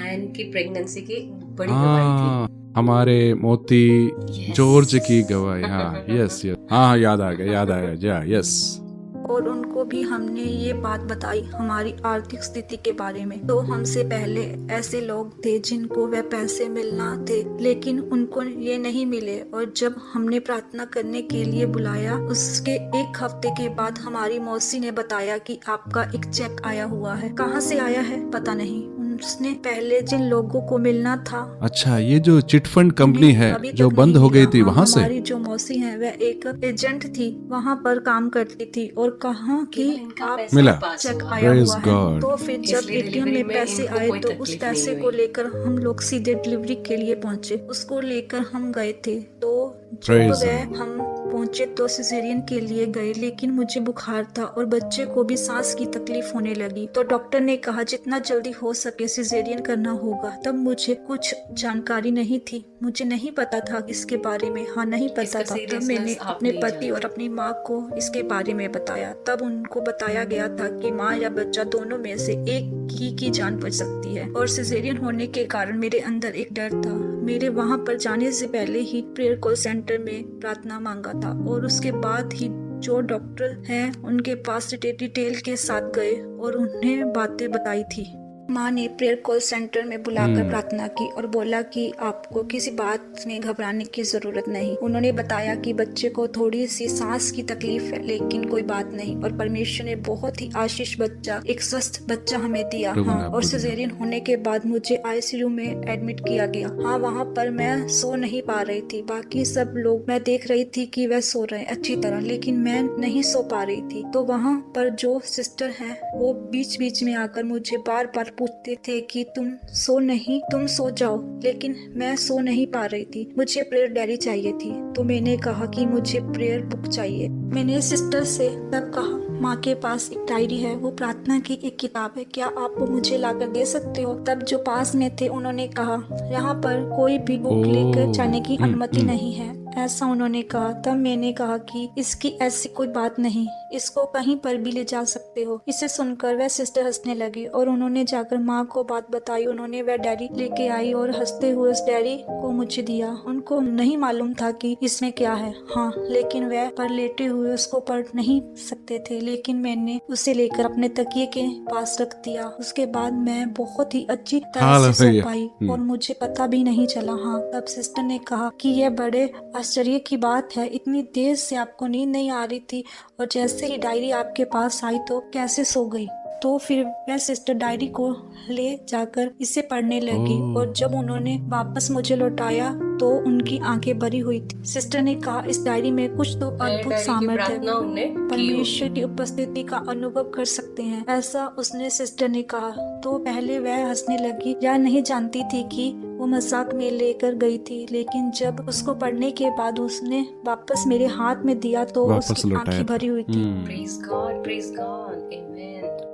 एन की प्रेगनेंसी की बड़ी गवाही थी। हमारे मोती जॉर्ज की गवाही। हाँ यस यस, हाँ याद आ गया यस। और उनको भी हमने ये बात बताई हमारी आर्थिक स्थिति के बारे में। तो हमसे पहले ऐसे लोग थे जिनको वह पैसे मिलना थे, लेकिन उनको ये नहीं मिले। और जब हमने प्रार्थना करने के लिए बुलाया, उसके 1 हफ्ते के बाद हमारी मौसी ने बताया कि आपका एक चेक आया हुआ है। कहाँ से आया है पता नहीं, उसने पहले जिन लोगों को मिलना था। अच्छा, ये जो चिट फंड कंपनी है जो बंद हो गई थी वहाँ से? हमारी जो मौसी है वह एक एजेंट थी, वहाँ पर काम करती थी, और कहा कि आप मिला चेक आया हुआ है। तो फिर जब एटीएम में पैसे आए तो उस पैसे को लेकर हम लोग सीधे डिलीवरी के लिए पहुँचे। उसको लेकर हम गए थे। तो जब हम पहुंचे तो सिजेरियन के लिए गए, लेकिन मुझे बुखार था और बच्चे को भी सांस की तकलीफ होने लगी। तो डॉक्टर ने कहा जितना जल्दी हो सके सिजेरियन करना होगा। तब मुझे कुछ जानकारी नहीं थी, मुझे नहीं पता था इसके बारे में। हाँ, नहीं पता था। तब मैंने अपने पति और अपनी माँ को इसके बारे में बताया। तब उनको बताया गया था कि माँ या बच्चा दोनों में से एक ही की जान बच सकती है। और सिजेरियन होने के कारण मेरे अंदर एक डर था। मेरे वहाँ पर जाने से पहले ही प्रेयर कॉल सेंटर में प्रार्थना मांगा था, और उसके बाद ही जो डॉक्टर हैं उनके पास डिटेल के साथ गए और उन्हें बातें बताई थी। माँ ने प्रेयर कॉल सेंटर में बुलाकर प्रार्थना की और बोला कि आपको किसी बात में घबराने की जरूरत नहीं। उन्होंने बताया कि बच्चे को थोड़ी सी सांस की तकलीफ है, लेकिन कोई बात नहीं, और परमेश्वर ने बहुत ही आशीष बच्चा, एक स्वस्थ बच्चा हमें दिया। हाँ, और सिजेरियन होने के बाद मुझे आईसीयू में एडमिट किया गया। हाँ, वहाँ पर मैं सो नहीं पा रही थी। बाकी सब लोग, मैं देख रही थी कि वह सो रहे हैं अच्छी तरह, लेकिन मैं नहीं सो पा रही थी। तो वहाँ पर जो सिस्टर हैं वो बीच बीच में आकर मुझे बार बार पूछते थे कि तुम सो नहीं, तुम सो जाओ, लेकिन मैं सो नहीं पा रही थी। मुझे प्रेयर डायरी चाहिए थी। तो मैंने कहा कि मुझे प्रेयर बुक चाहिए। मैंने सिस्टर से तब कहा, माँ के पास एक डायरी है, वो प्रार्थना की एक किताब है, क्या आप वो मुझे लाकर दे सकते हो? तब जो पास में थे उन्होंने कहा, यहाँ पर कोई भी बुक लेकर जाने की अनुमति नहीं है, ऐसा उन्होंने कहा। तब मैंने कहा कि इसकी ऐसी कोई बात नहीं, इसको कहीं पर भी ले जा सकते हो। इसे सुनकर वह सिस्टर हंसने लगी और उन्होंने जाकर माँ को बात बताई। उन्होंने वह डायरी लेके आई और हंसते हुए उस डायरी को मुझे दिया। उनको नहीं मालूम था कि इसमें क्या है। हाँ, लेकिन वह पर लेटे हुए उसको पढ़ नहीं सकते थे, लेकिन मैंने उसे लेकर अपने तकिए के पास रख दिया। उसके बाद मैं बहुत ही अच्छी तरह से सो पाई और मुझे पता भी नहीं चला। हाँ, तब सिस्टर ने कहा कि यह बड़े आश्चर्य की बात है, इतनी देर से आपको नींद नहीं आ रही थी और जैसे ही डायरी आपके पास आई तो कैसे सो गई? तो फिर वह सिस्टर डायरी को ले जाकर इसे पढ़ने लगी और जब उन्होंने वापस मुझे लौटाया तो उनकी आंखें भरी हुई थी। सिस्टर ने कहा, इस डायरी में कुछ तो अद्भुत सामर्थ्य है, परमेश्वर की उपस्थिति का अनुभव कर सकते हैं, ऐसा उसने सिस्टर ने कहा। तो पहले वह हंसने लगी या नहीं जानती थी कि वो मजाक में लेकर गई थी, लेकिन जब उसको पढ़ने के बाद उसने वापस मेरे हाथ में दिया तो उसकी आंखें भरी हुई थी। Praise God, praise God, amen.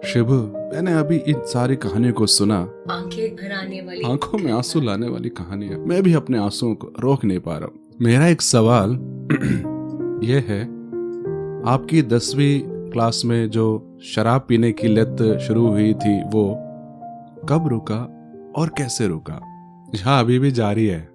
Shibu, मैंने अभी इन सारी कहानियों को सुना, आंखें भर आने वाली, आंखों में आंसू लाने वाली कहानियां। मैं भी अपने आंसुओं को रोक नहीं पा रहा हूँ। मेरा एक सवाल ये है, आपकी 10वीं क्लास में जो शराब पीने की लत शुरू हुई थी वो कब रुका और कैसे रुका? हाँ, अभी भी जारी है।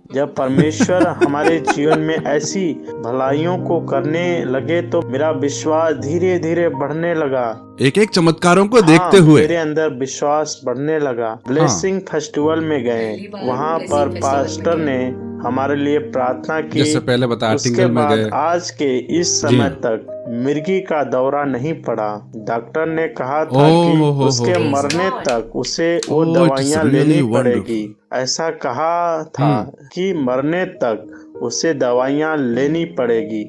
जब परमेश्वर हमारे जीवन में ऐसी भलाइयों को करने लगे तो मेरा विश्वास धीरे धीरे बढ़ने लगा। एक एक चमत्कारों को देखते हुए मेरे अंदर विश्वास बढ़ने लगा। ब्लेसिंग फेस्टिवल में गए, वहाँ पर पास्टर ने हमारे लिए प्रार्थना की। जैसे पहले बताया, उसके बाद आज के इस समय तक मिर्गी का दौरा नहीं पड़ा। डॉक्टर ने कहा था कि उसके मरने तक उसे वो दवाइयाँ लेनी पड़ेगी। ऐसा कहा था कि मरने तक उसे दवाइयाँ लेनी पड़ेगी।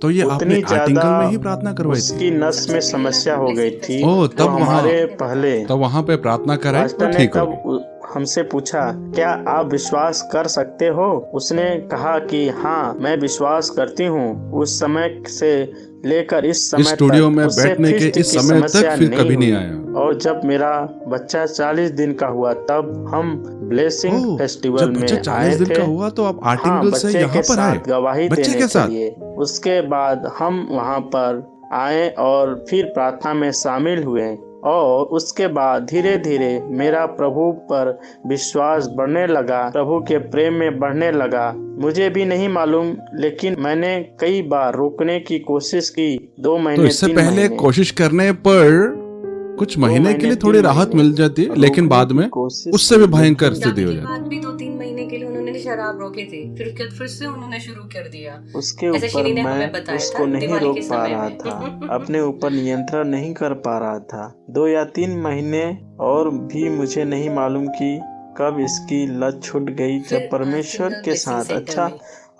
तो ये आपने आर्टिकल में ही प्रार्थना करवाई थी? उसकी नस में समस्या हो गई थी। तब तो हमारे पहले तब वहाँ पे प्रार्थना कराई तो ठीक हो गई। हमसे पूछा, क्या आप विश्वास कर सकते हो? उसने कहा कि हाँ, मैं विश्वास करती हूँ। उस समय से लेकर इस समय स्टूडियो में बैठने के इस समय तक फिर कभी नहीं आया। और जब मेरा बच्चा 40 दिन का हुआ तब हम ब्लेसिंग फेस्टिवल में आए थे। का हुआ तो आप आर्टिकल से यहाँ पर आए गवाही बच्चे के साथ। उसके बाद हम वहाँ पर आए और फिर प्रार्थना में शामिल हुए और उसके बाद धीरे धीरे मेरा प्रभु पर विश्वास बढ़ने लगा, प्रभु के प्रेम में बढ़ने लगा। मुझे भी नहीं मालूम, लेकिन मैंने कई बार रोकने की कोशिश की। 2 महीने, तो इससे पहले कोशिश करने पर कुछ महीने के लिए थोड़ी राहत मिल जाती है, लेकिन बाद में उससे भी भयंकर स्थिति हो जाती है। भी 2-3 महीने के लिए उन्होंने शराब रोके थे, फिर से उन्होंने शुरू कर दिया। उसके ऊपर मैं उसको नहीं रोक पा रहा था, अपने ऊपर नियंत्रण नहीं कर पा रहा था। 2 या 3 महीने और भी मुझे नहीं मालूम कि कब इसकी लत छूट गई, जब परमेश्वर के साथ अच्छा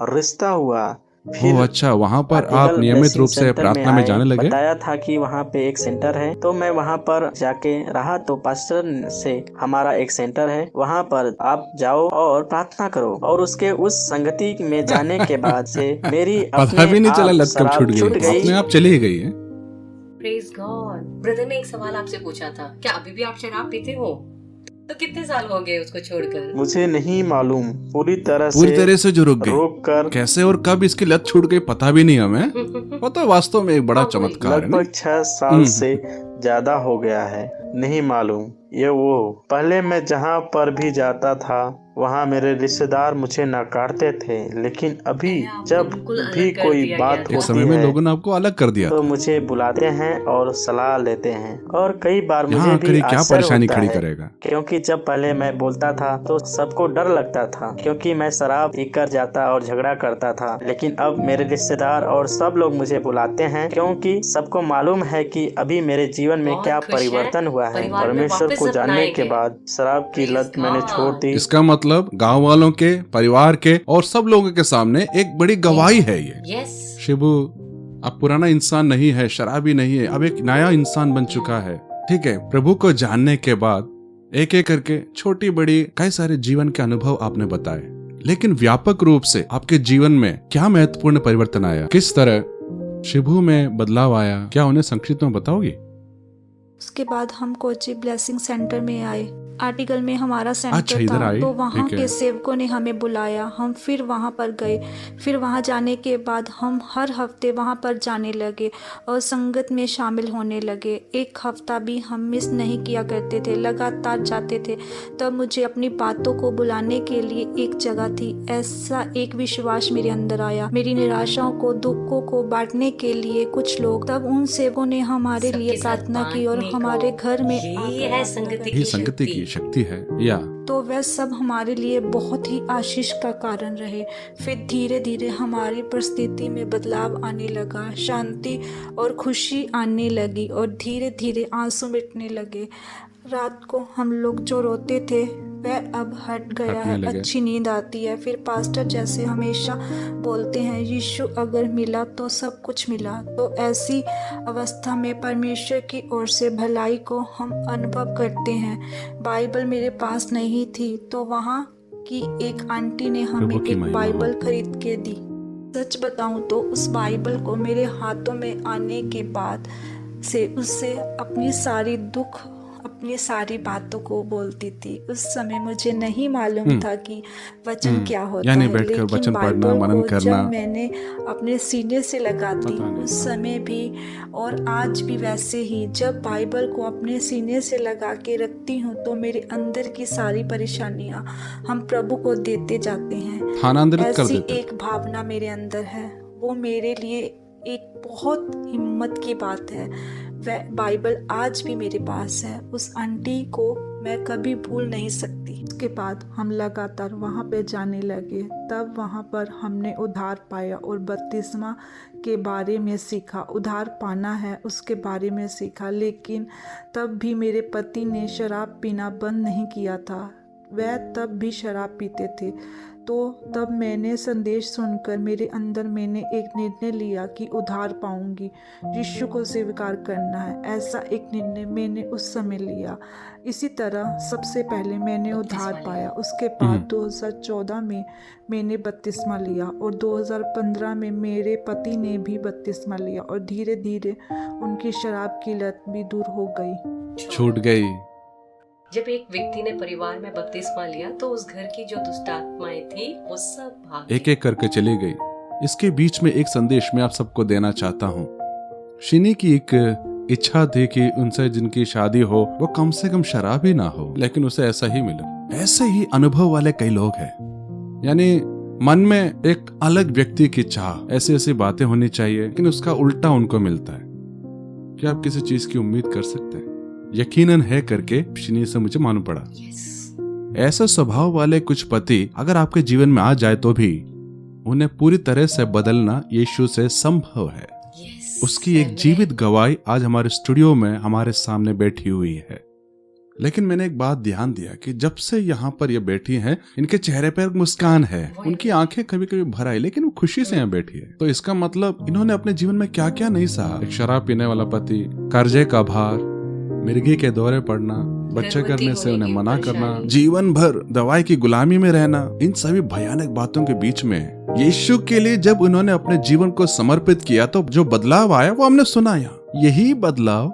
रिश्ता हुआ। फिर अच्छा, वहाँ पर आप नियमित रूप से प्रार्थना में जाने लगे? बताया था कि वहाँ पे एक सेंटर है, तो मैं वहाँ पर जाके रहा। तो पास्टर से हमारा एक सेंटर है, वहाँ पर आप जाओ और प्रार्थना करो। और उसके उस संगति में जाने के बाद से मेरी पता भी नहीं चला लत कब छूट गई, अपने आप चली गई है। Praise God. ब्रदर ने एक सवाल आपसे पूछा था, क्या अभी भी आप शराब पीते हो? तो कितने साल हो गए उसको छोड़कर? मुझे नहीं मालूम, पूरी तरह से जो रोक कर कैसे और कब इसकी लत छूट गई पता भी नहीं हमें। वो तो वास्तव में एक बड़ा चमत्कार है। लगभग 6 साल से ज्यादा हो गया है। नहीं मालूम। ये वो पहले मैं जहाँ पर भी जाता था वहाँ मेरे रिश्तेदार मुझे नकारते थे, लेकिन अभी जब भी कोई बात एक समय होती में है लोगों ने आपको अलग कर दिया तो था। मुझे बुलाते हैं और सलाह लेते हैं, और कई बार यहाँ मुझे आकर भी ये क्या आश्चर्य परेशानी होता खड़ी है, करेगा? क्योंकि जब पहले मैं बोलता था तो सबको डर लगता था, क्योंकि मैं शराब पीकर जाता और झगड़ा करता था। लेकिन अब मेरे रिश्तेदार और सब लोग मुझे बुलाते हैं, क्योंकि सबको मालूम है कि अभी मेरे जीवन में बहुत क्या खुश हैं, परिवर्तन हुआ है। परिवार में परमेश्वर वापस को जानने अपनाए के गए। बाद शराब की Praise लत मैंने छोड़ दी। इसका मतलब गांव वालों के, परिवार के और सब लोगों के सामने एक बड़ी गवाही है ये। यस, शिबू अब पुराना इंसान नहीं है, शराबी नहीं है, अब एक नया इंसान बन चुका है। ठीक है, प्रभु को जानने के बाद एक एक करके छोटी बड़ी कई सारे जीवन के अनुभव आपने बताए, लेकिन व्यापक रूप से आपके जीवन में क्या महत्वपूर्ण परिवर्तन आया, किस तरह शिबू में बदलाव आया, क्या उन्हें संक्षिप्त में बताओगी? उसके बाद हम कोची ब्लेसिंग सेंटर में आए। आर्टिकल में हमारा अच्छा, सेंटर इधर था, आए, तो वहाँ ठीक है। के सेवकों ने हमें बुलाया। हम फिर वहाँ पर गए। फिर वहाँ जाने के बाद हम हर हफ्ते वहाँ पर जाने लगे और संगत में शामिल होने लगे। एक हफ्ता भी हम मिस नहीं किया करते थे, लगातार जाते थे। तब मुझे अपनी बातों को बुलाने के लिए एक जगह थी। ऐसा एक विश्वास मेरे अंदर आया, मेरी निराशाओं को, दुखों को बांटने के लिए कुछ लोग। तब उन सेवकों ने हमारे लिए प्रार्थना की और हमारे घर में ये है संगति यही संगति की शक्ति है। या तो वह सब हमारे लिए बहुत ही आशीष का कारण रहे। फिर धीरे धीरे हमारी परिस्थिति में बदलाव आने लगा, शांति और खुशी आने लगी और धीरे धीरे आंसू मिटने लगे। रात को हम लोग जो रोते थे वह अब हट गया हटने है, लगे। अच्छी नींद आती है। फिर पास्टर जैसे हमेशा बोलते हैं, यीशु अगर मिला तो सब कुछ मिला। तो ऐसी अवस्था में परमेश्वर की ओर से भलाई को हम अनुभव करते हैं। बाइबल मेरे पास नहीं थी, तो वहाँ की एक आंटी ने हमें प्रभु की एक महिमा बाइबल खरीद के दी। सच बताऊं तो उस बाइबल को मेरे हाथों में आने के बाद से उससे अपनी सारी दुख, अपनी सारी बातों को बोलती थी। उस समय मुझे नहीं मालूम था कि वचन क्या होता यानी है, बैठकर लेकिन वचन पढ़ना, बाइबल मनन को करना। जब मैंने अपने सीने से लगाती पता नहीं। उस समय भी और आज भी वैसे ही, जब बाइबल को अपने सीने से लगा के रखती हूँ तो मेरे अंदर की सारी परेशानियाँ हम प्रभु को देते जाते हैं। स्थानांतरित कर ऐसी देते। एक भावना मेरे अंदर है, वो मेरे लिए एक बहुत हिम्मत की बात है। वह बाइबल आज भी मेरे पास है। उस आंटी को मैं कभी भूल नहीं सकती। उसके बाद हम लगातार वहाँ पे जाने लगे। तब वहाँ पर हमने उद्धार पाया और बपतिस्मा के बारे में सीखा। उद्धार पाना है उसके बारे में सीखा। लेकिन तब भी मेरे पति ने शराब पीना बंद नहीं किया था। वह तब भी शराब पीते थे। तो तब मैंने संदेश सुनकर मेरे अंदर मैंने एक निर्णय लिया कि उद्धार पाऊंगी, यीशु को स्वीकार करना है। ऐसा एक निर्णय मैंने उस समय लिया। इसी तरह सबसे पहले मैंने उद्धार पाया। उसके बाद 2014 में मैंने बपतिस्मा लिया और 2015 में मेरे पति ने भी बपतिस्मा लिया और धीरे धीरे उनकी शराब की लत भी दूर हो गई, छूट गई। जब एक व्यक्ति ने परिवार में बपतिस्मा लिया तो उस घर की जो दुष्ट आत्माएं थी वो सब भाग एक एक करके चली गई। इसके बीच में एक संदेश मैं आप सबको देना चाहता हूँ। शिनी की एक इच्छा थी कि उनसे जिनकी शादी हो वो कम से कम शराबी ना हो, लेकिन उसे ऐसा ही मिला। ऐसे ही अनुभव वाले कई लोग हैं, यानी मन में एक अलग व्यक्ति की चाह, ऐसी ऐसी बातें होनी चाहिए, लेकिन उसका उल्टा उनको मिलता है। क्या आप किसी चीज की उम्मीद कर सकते हैं? यकीनन है करके शिनी से मुझे मालूम पड़ा। ऐसे स्वभाव वाले कुछ पति अगर आपके जीवन में आ जाए तो भी उन्हें पूरी तरह से बदलना यीशु से संभव है। उसकी एक जीवित गवाही आज हमारे स्टूडियो में हमारे सामने बैठी हुई है। लेकिन मैंने एक बात ध्यान दिया कि जब से यहाँ पर ये बैठी हैं, इनके चेहरे पर मुस्कान है, उनकी आंखें कभी कभी भर आई, लेकिन वो खुशी से यहाँ बैठी है। तो इसका मतलब इन्होंने अपने जीवन में क्या क्या नहीं सहा। एक शराब पीने वाला पति, कर्जे का भार, मिर्गी के दौरे पड़ना, बच्चे करने से उन्हें मना करना, जीवन भर दवाई की गुलामी में रहना, इन सभी भयानक बातों के बीच में यीशु के लिए जब उन्होंने अपने जीवन को समर्पित किया तो जो बदलाव आया वो हमने सुनाया। यही बदलाव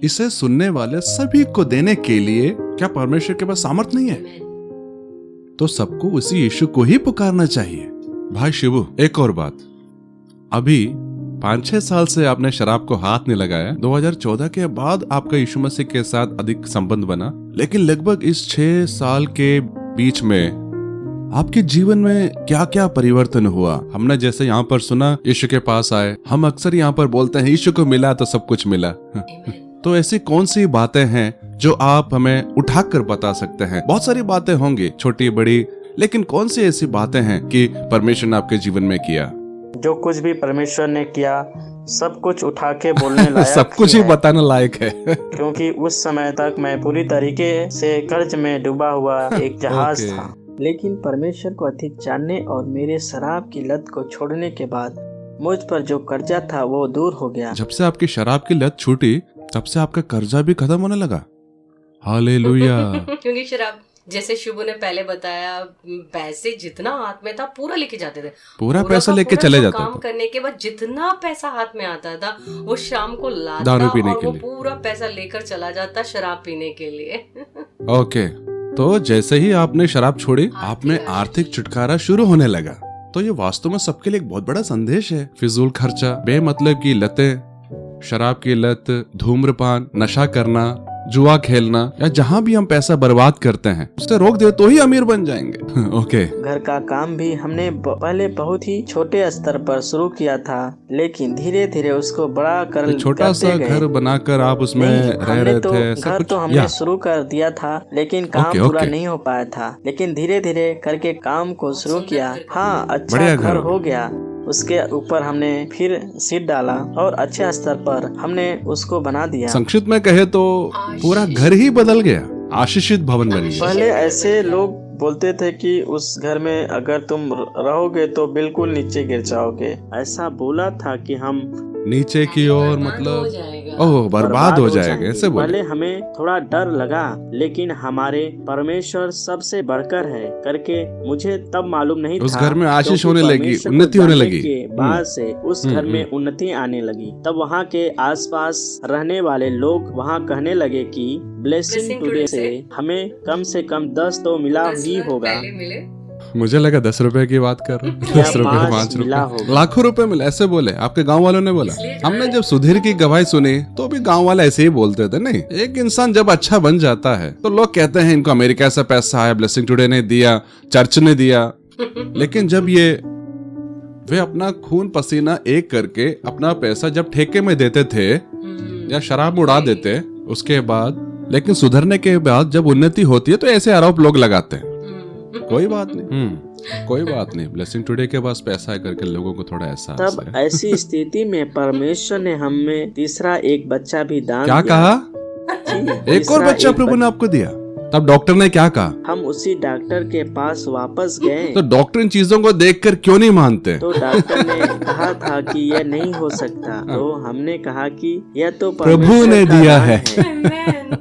इसे सुनने वाले सभी को देने के लिए क्या परमेश्वर के पास सामर्थ नहीं है? तो सबको उसी यीशु को ही पुकारना चाहिए। भाई शिबू, एक और बात, अभी 5-6 साल से आपने शराब को हाथ नहीं लगाया। 2014 के बाद आपका यीशु मसीह के साथ अधिक संबंध बना, लेकिन लगभग इस 6 साल के बीच में आपके जीवन में क्या क्या परिवर्तन हुआ? हमने जैसे यहाँ पर सुना यीशु के पास आए, हम अक्सर यहाँ पर बोलते हैं यीशु को मिला तो सब कुछ मिला। तो ऐसी कौन सी बातें हैं जो आप हमें उठाकर बता सकते हैं? बहुत सारी बातें होंगी छोटी बड़ी, लेकिन कौन सी ऐसी बातें हैं कि परमेश्वर ने आपके जीवन में किया? जो कुछ भी परमेश्वर ने किया सब कुछ उठा के बोलने लायक सब कुछ ही बताने लायक है। क्योंकि उस समय तक मैं पूरी तरीके से कर्ज में डूबा हुआ एक जहाज था, लेकिन परमेश्वर को अधिक जानने और मेरे शराब की लत को छोड़ने के बाद मुझ पर जो कर्जा था वो दूर हो गया। जब से आपकी शराब की लत छूटी तब से आपका कर्जा भी खत्म होने लगा। हालेलुया। क्योंकि शराब, जैसे शुभू ने पहले बताया, पैसे जितना हाथ में था पूरा लेके जाते थे, पूरा पैसा लेके चले जाते थे। काम करने के बाद जितना पैसा हाथ में आता था वो शाम को लाता दारू पीने और के वो लिए पूरा पैसा लेकर चला जाता शराब पीने के लिए। ओके, तो जैसे ही आपने शराब छोड़ी आप में आर्थिक छुटकारा शुरू होने लगा। तो ये वास्तव में सबके लिए एक बहुत बड़ा संदेश है। फिजूल खर्चा, बेमतलब की लतें, शराब की लत, धूम्रपान, नशा करना, जुआ खेलना या जहाँ भी हम पैसा बर्बाद करते हैं उससे रोक दे तो ही अमीर बन जाएंगे। ओके। घर का काम भी हमने पहले बहुत ही छोटे स्तर पर शुरू किया था, लेकिन धीरे धीरे उसको बड़ा कर छोटा सा घर बनाकर आप उसमें रह रहे थे। घर तो हमने शुरू कर दिया था, लेकिन काम पूरा नहीं हो पाया था, लेकिन धीरे धीरे करके काम को शुरू किया। हाँ, अच्छा घर हो गया। उसके ऊपर हमने फिर सीट डाला और अच्छे स्तर पर हमने उसको बना दिया। संक्षिप्त में कहे तो पूरा घर ही बदल गया, आशीषित भवन बन गया। पहले ऐसे लोग बोलते थे कि उस घर में अगर तुम रहोगे तो बिल्कुल नीचे गिर जाओगे। ऐसा बोला था कि हम नीचे की ओर मतलब ओह बर्बाद हो जाएगा, ऐसे बोले। पहले हमें थोड़ा डर लगा, लेकिन हमारे परमेश्वर सबसे बढ़कर है करके मुझे तब मालूम नहीं था। उस घर में आशीष होने लगी, उन्नति होने लगी। बाद से उस घर में उन्नति आने लगी। तब वहाँ के आसपास रहने वाले लोग वहाँ कहने लगे कि ब्लेसिंग टुडे से हमें कम से कम 10 तो मिला ही होगा। मुझे लगा 10 रुपए की बात कर रहे हैं। 10 रुपए, 5 रुपए, लाखों रुपए मिले, ऐसे बोले आपके गांव वालों ने बोला। हमने जब सुधीर की गवाही सुनी तो भी गांव वाले ऐसे ही बोलते थे। नहीं, एक इंसान जब अच्छा बन जाता है तो लोग कहते हैं इनको अमेरिका से पैसा आया, ब्लेसिंग टुडे ने दिया, चर्च ने दिया। लेकिन जब वे अपना खून पसीना एक करके अपना पैसा जब ठेके में देते थे या शराब उड़ा देते, उसके बाद लेकिन सुधरने के बाद जब उन्नति होती है तो ऐसे आरोप लोग लगाते हैं। कोई बात नहीं, कोई बात नहीं, ब्लेसिंग टुडे के पास पैसा है करके लोगों को थोड़ा एहसास है। तब ऐसी स्थिति में परमेश्वर ने हमें तीसरा एक बच्चा भी दान क्या दिया। कहा? एक और बच्चा प्रभु ने आपको दिया। तब डॉक्टर ने क्या कहा? हम उसी डॉक्टर के पास वापस गए। तो डॉक्टर इन चीजों को देखकर क्यों नहीं मानते? तो डॉक्टर ने कहा था कि यह नहीं हो सकता। तो हमने कहा कि यह तो प्रभु ने दिया है।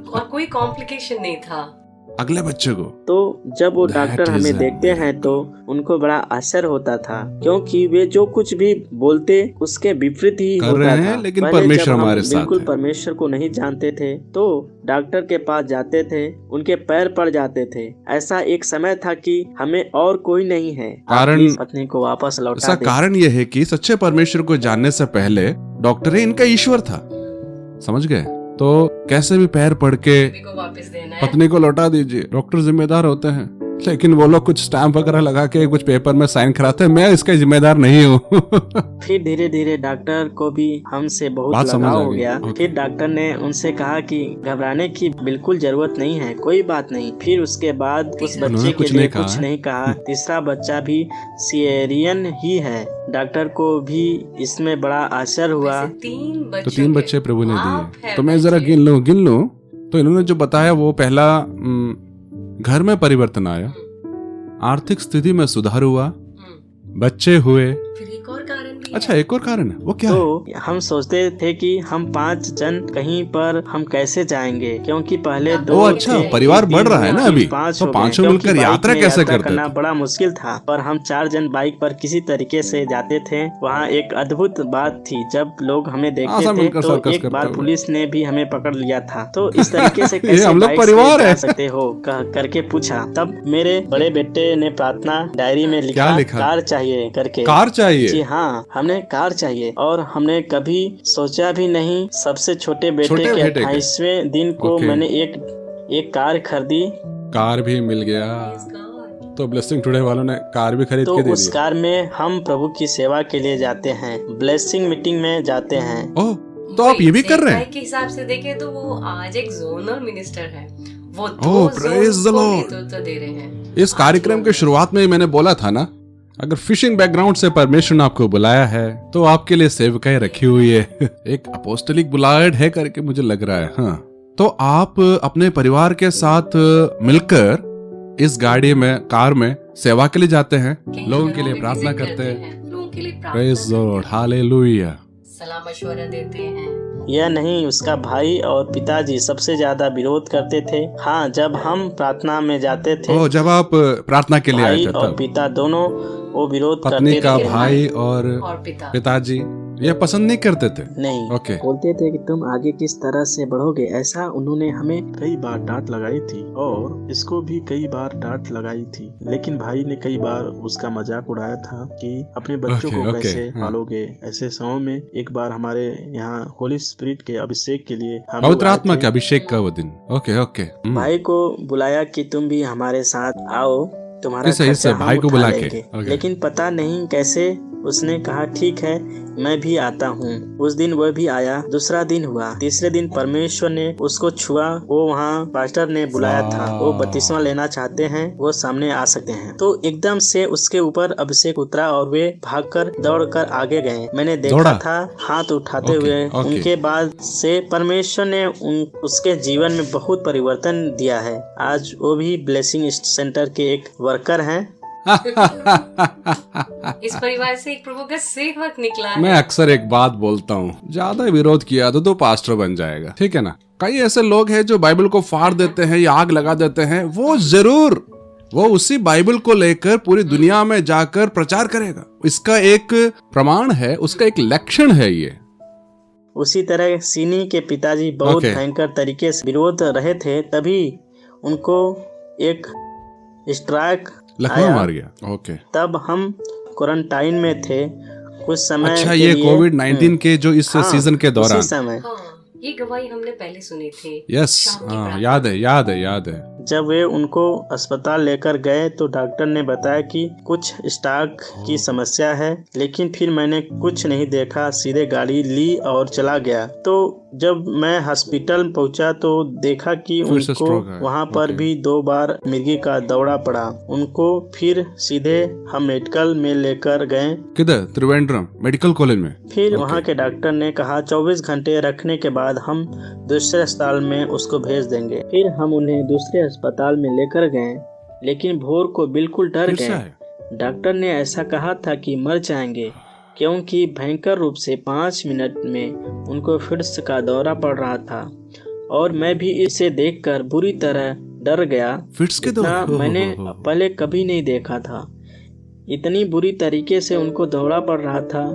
और कोई कॉम्प्लिकेशन नहीं था अगले बच्चे को। तो जब वो डॉक्टर हमें देखते हैं तो उनको बड़ा आश्चर्य होता था, क्योंकि वे जो कुछ भी बोलते उसके विपरीत ही होता था। लेकिन परमेश्वर हमारे साथ बिल्कुल परमेश्वर को नहीं जानते थे तो डॉक्टर के पास जाते थे, उनके पैर पड़ जाते थे। ऐसा एक समय था कि हमें और कोई नहीं है, कारण पत्नी को वापस लौटा दे। कारण यह है कि सच्चे परमेश्वर को जानने से पहले डॉक्टर ही इनका ईश्वर था, समझ गए? तो कैसे भी पैर पड़ के पत्नी को लौटा दीजिए। डॉक्टर जिम्मेदार होते हैं, लेकिन वो लोग कुछ स्टैम्प वगैरह लगा के कुछ पेपर में साइन कराते हैं। मैं इसका जिम्मेदार नहीं हूँ। फिर धीरे धीरे डॉक्टर को भी हमसे बहुत लगाव हो गया। फिर डॉक्टर ने उनसे कहा कि घबराने की बिल्कुल जरूरत नहीं है, कोई बात नहीं। फिर उसके बाद उस बच्चे के लिए कुछ नहीं कहा। तीसरा बच्चा भी सीरियन ही है। डॉक्टर को भी इसमें बड़ा आश्चर्य हुआ। तो 3 बच्चे प्रभु ने दिए। तो मैं जरा गिन लूं तो इन्होंने जो बताया वो पहला घर में परिवर्तन आया, आर्थिक स्थिति में सुधार हुआ, बच्चे हुए। अच्छा, एक और कारण है, वो क्या तो है? हम सोचते थे कि हम 5 जन कहीं पर हम कैसे जाएंगे, क्योंकि पहले 2 अच्छा परिवार बढ़ रहा है ना अभी, तो 5 मिलकर यात्रा कैसे करना बड़ा मुश्किल था। पर हम 4 जन बाइक पर किसी तरीके से जाते थे। वहाँ एक अद्भुत बात थी, जब लोग हमें देखते थे तो एक बार पुलिस ने भी हमें पकड़ लिया था। तो इस तरीके से कैसे हम लोग परिवार है सकते हो करके पूछा। तब मेरे बड़े बेटे ने प्रार्थना डायरी में लिखा कार चाहिए करके। कार चाहिए? जी हाँ, हमने कार चाहिए और हमने कभी सोचा भी नहीं। सबसे छोटे बेटे के 28वें दिन को मैंने एक कार खरीदी। कार भी मिल गया, तो ब्लेसिंग टुडे वालों ने कार भी खरीद के दे दी। उस कार में हम प्रभु की सेवा के लिए जाते हैं, ब्लेसिंग मीटिंग में जाते हैं। ओह, तो आप ये भी कर रहे हैं? के हिसाब से देखें तो वो आज एक जोनल मिनिस्टर है। वो प्रेज द लॉर्ड। दे रहे हैं। इस कार्यक्रम के शुरुआत में ही मैंने बोला था ना, अगर फिशिंग बैकग्राउंड से परमेश्वर ने आपको बुलाया है तो आपके लिए सेवकाई रखी हुई है। एक अपोस्टलिक बुलाहट है करके मुझे लग रहा है। हाँ, तो आप अपने परिवार के साथ मिलकर इस गाड़ी में, कार में सेवा के लिए जाते हैं, लोगों के लिए प्रार्थना करते हैं। Praise the Lord, hallelujah. सलाह मशवरा देते हैं। यह नहीं, उसका भाई और पिताजी सबसे ज्यादा विरोध करते थे। हाँ, जब हम प्रार्थना में जाते थे। जब आप प्रार्थना के लिए आए थे और पिता दोनों वो विरोध करते थे। पत्नी का भाई और पिताजी ये पसंद नहीं करते थे। नहीं, बोलते थे कि तुम आगे किस तरह से बढ़ोगे। ऐसा उन्होंने हमें कई बार डांट लगाई थी और इसको भी कई बार डांट लगाई थी, लेकिन भाई ने कई बार उसका मजाक उड़ाया था कि अपने बच्चों को कैसे पालोगे। ऐसे समय में एक बार हमारे यहाँ होली स्पिरिट के अभिषेक के लिए, पवित्र आत्मा के अभिषेक का वो दिन। भाई को बुलाया कि तुम भी हमारे साथ आओ, तुम्हारा खर्चा भाई को बुला के। लेकिन पता नहीं कैसे उसने कहा ठीक है, मैं भी आता हूँ। उस दिन वह भी आया। दूसरा दिन हुआ, तीसरे दिन परमेश्वर ने उसको छुआ। वो वहाँ पास्टर ने बुलाया था, वो बपतिस्मा लेना चाहते हैं, वो सामने आ सकते हैं। तो एकदम से उसके ऊपर अभिषेक उतरा और वे भागकर दौड़कर आगे गए। मैंने देखा था हाथ उठाते हुए। उनके बाद से परमेश्वर ने उसके जीवन में बहुत परिवर्तन दिया है। आज वो भी ब्लेसिंग सेंटर के एक वर्कर हैं। इस परिवार से एक प्रभु का सेवक निकला है। मैं अक्सर एक बात बोलता हूँ, ज्यादा विरोध किया तो पास्टर बन जाएगा, ठीक है ना। कई ऐसे लोग हैं जो बाइबल को फाड़ देते हैं या आग लगा देते हैं। वो उसी बाइबल को लेकर पूरी दुनिया में जाकर प्रचार करेगा। इसका एक प्रमाण है, उसका एक लक्षण है ये। उसी तरह सीनी के पिताजी बहुत भयंकर तरीके से विरोध रहे थे, तभी उनको एक स्ट्राइक मार गया। तब हम क्वारंटाइन में थे कुछ समय। अच्छा, ये कोविड-19 के जो इस सीजन के दौरान। उसी समय ये गवाही हमने पहले सुनी थी। यस, याद है। जब वे उनको अस्पताल लेकर गए तो डॉक्टर ने बताया कि कुछ स्टॉक की समस्या है, लेकिन फिर मैंने कुछ नहीं देखा, सीधे गाड़ी ली और चला गया। तो जब मैं हॉस्पिटल पहुंचा तो देखा कि उनको वहां पर भी 2 बार मिर्गी का दौरा पड़ा। उनको फिर सीधे हम मेडिकल में लेकर गए। किधर? त्रिवेंद्रम मेडिकल कॉलेज में। फिर वहां के डॉक्टर ने कहा 24 घंटे रखने के बाद हम दूसरे अस्पताल में उसको भेज देंगे। फिर हम उन्हें दूसरे अस्पताल में लेकर गए, लेकिन भोर को बिल्कुल डर गए। डॉक्टर ने ऐसा कहा था कि मर जाएंगे, क्योंकि भयंकर रूप से 5 मिनट में उनको फिट्स का दौरा पड़ रहा था। और मैं भी इसे देखकर बुरी तरह डर गया। फिट्स के दौरा मैंने पहले कभी नहीं देखा था। इतनी बुरी तरीके से उनको दौरा पड़ रहा था।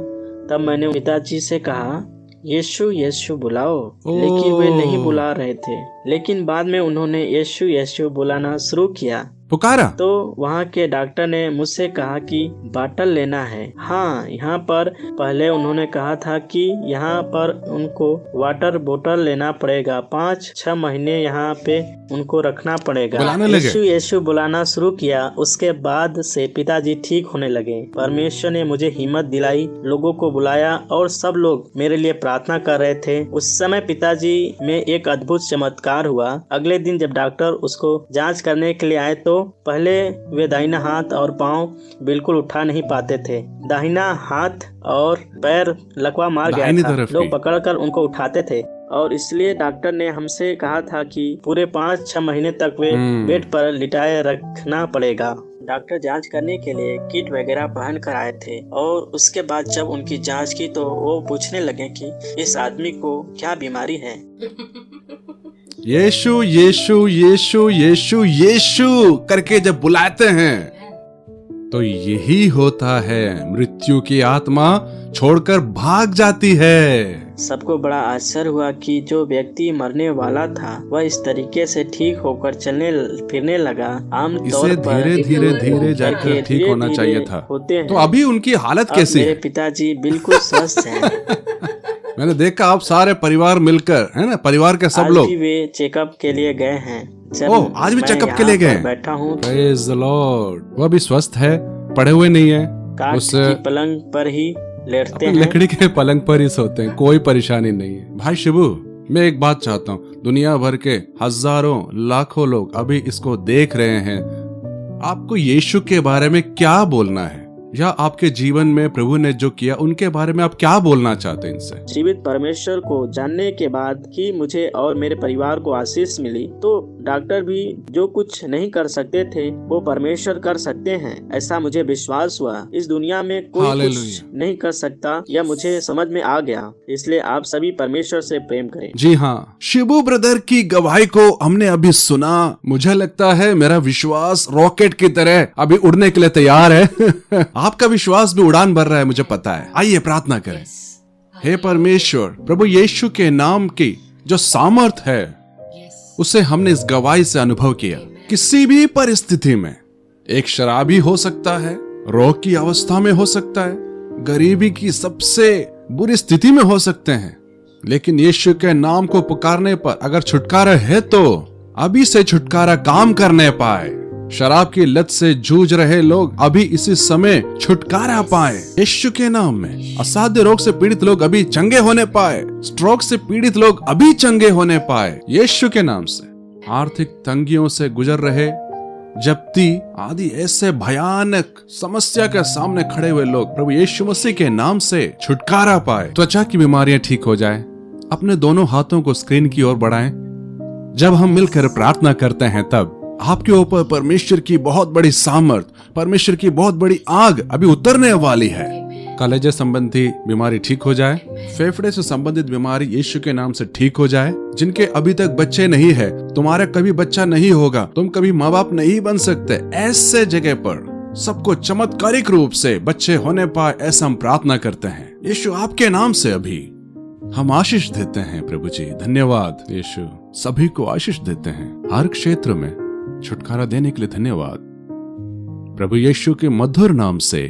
तब मैंने पिताजी से कहा यीशु यीशु बुलाओ, लेकिन वे नहीं बुला रहे थे। लेकिन बाद में उन्होंने यीशु यीशु बुलाना शुरू किया, पुकारा। तो वहाँ के डॉक्टर ने मुझसे कहा कि बॉटल लेना है। हाँ, यहाँ पर पहले उन्होंने कहा था कि यहाँ पर उनको वाटर बोतल लेना पड़ेगा, 5-6 महीने यहाँ पे उनको रखना पड़ेगा। यीशु यीशु बुलाना शुरू किया। उसके बाद से पिताजी ठीक होने लगे। परमेश्वर ने मुझे हिम्मत दिलाई, लोगों को बुलाया और सब लोग मेरे लिए प्रार्थना कर रहे थे। उस समय पिताजी में एक अद्भुत चमत्कार हुआ। अगले दिन जब डॉक्टर उसको जाँच करने के लिए आए तो पहले वे दाहिना हाथ और पाँव बिल्कुल उठा नहीं पाते थे। दाहिना हाथ और पैर लकवा मार गया था। लोग पकड़कर उनको उठाते थे और इसलिए डॉक्टर ने हमसे कहा था कि पूरे 5-6 महीने तक वे बेड पर लिटाए रखना पड़ेगा। डॉक्टर जांच करने के लिए किट वगैरह पहन कर आए थे और उसके बाद जब उनकी जांच की तो वो पूछने लगे कि इस आदमी को क्या बीमारी है। यीशु यीशु यीशु यीशु यीशु करके जब बुलाते हैं तो यही होता है, मृत्यु की आत्मा छोड़कर भाग जाती है। सबको बड़ा आश्चर्य हुआ कि जो व्यक्ति मरने वाला था वह इस तरीके से ठीक होकर चलने फिरने लगा। आम तौर पर धीरे जाकर ठीक होना चाहिए था। होते हैं। तो अभी उनकी हालत कैसी है? मेरे पिताजी बिल्कुल स्वस्थ हैं। मैंने देखा आप सारे परिवार मिलकर, है ना, परिवार के सब लोग वे चेकअप के लिए गए हैं। आज भी चेकअप के लिए गए? बैठा हूँ, प्रेज़ द लॉर्ड। वह भी स्वस्थ है, पड़े हुए नहीं है, काठ की पलंग पर ही लेटते हैं, लकड़ी के पलंग पर ही सोते हैं, कोई परेशानी नहीं है। भाई शिबू, मैं एक बात चाहता हूँ, दुनिया भर के हजारों लाखों लोग अभी इसको देख रहे हैं, आपको यीशु के बारे में क्या बोलना है, या आपके जीवन में प्रभु ने जो किया उनके बारे में आप क्या बोलना चाहते हैं इनसे? जीवित परमेश्वर को जानने के बाद कि मुझे और मेरे परिवार को आशीष मिली, तो डॉक्टर भी जो कुछ नहीं कर सकते थे वो परमेश्वर कर सकते हैं, ऐसा मुझे विश्वास हुआ। इस दुनिया में कोई कुछ नहीं कर सकता, यह मुझे समझ में आ गया। इसलिए आप सभी परमेश्वर से प्रेम करें। जी हाँ, शिबू ब्रदर की गवाही को हमने अभी सुना। मुझे लगता है मेरा विश्वास रॉकेट की तरह अभी उड़ने के लिए तैयार है। आपका विश्वास भी उड़ान भर रहा है, मुझे पता है। आइए प्रार्थना करें। हे परमेश्वर, प्रभु यीशु के नाम की जो सामर्थ है उसे हमने इस गवाही से अनुभव किया। किसी भी परिस्थिति में, एक शराबी हो सकता है, रोग की अवस्था में हो सकता है, गरीबी की सबसे बुरी स्थिति में हो सकते हैं, लेकिन यीशु के नाम को पुकारने पर अगर छुटकारा है तो अभी से छुटकारा काम करने पाए। शराब की लत से जूझ रहे लोग अभी इसी समय छुटकारा पाए यीशु के नाम में। असाध्य रोग से पीड़ित लोग अभी चंगे होने पाए। स्ट्रोक से पीड़ित लोग अभी चंगे होने पाए यीशु के नाम से। आर्थिक तंगियों से गुजर रहे, जप्ती आदि ऐसे भयानक समस्या के सामने खड़े हुए लोग प्रभु यीशु मसीह के नाम से छुटकारा पाए। त्वचा की बीमारियां ठीक हो जाए। अपने दोनों हाथों को स्क्रीन की ओर बढ़ाएं। जब हम मिलकर प्रार्थना करते हैं तब आपके ऊपर परमेश्वर की बहुत बड़ी सामर्थ, परमेश्वर की बहुत बड़ी आग अभी उतरने वाली है। कलेजे संबंधी बीमारी ठीक हो जाए, फेफड़े से संबंधित बीमारी यीशु के नाम से ठीक हो जाए। जिनके अभी तक बच्चे नहीं है, तुम्हारा कभी बच्चा नहीं होगा, तुम कभी माँ बाप नहीं बन सकते, ऐसे जगह पर सबको चमत्कारिक रूप से बच्चे होने पाए, ऐसा हम प्रार्थना करते हैं यीशु आपके नाम से। अभी हम आशीष देते हैं प्रभु जी, धन्यवाद यीशु। सभी को आशीष देते हैं, हर क्षेत्र में छुटकारा देने के लिए धन्यवाद प्रभु यीशु के मधुर नाम से,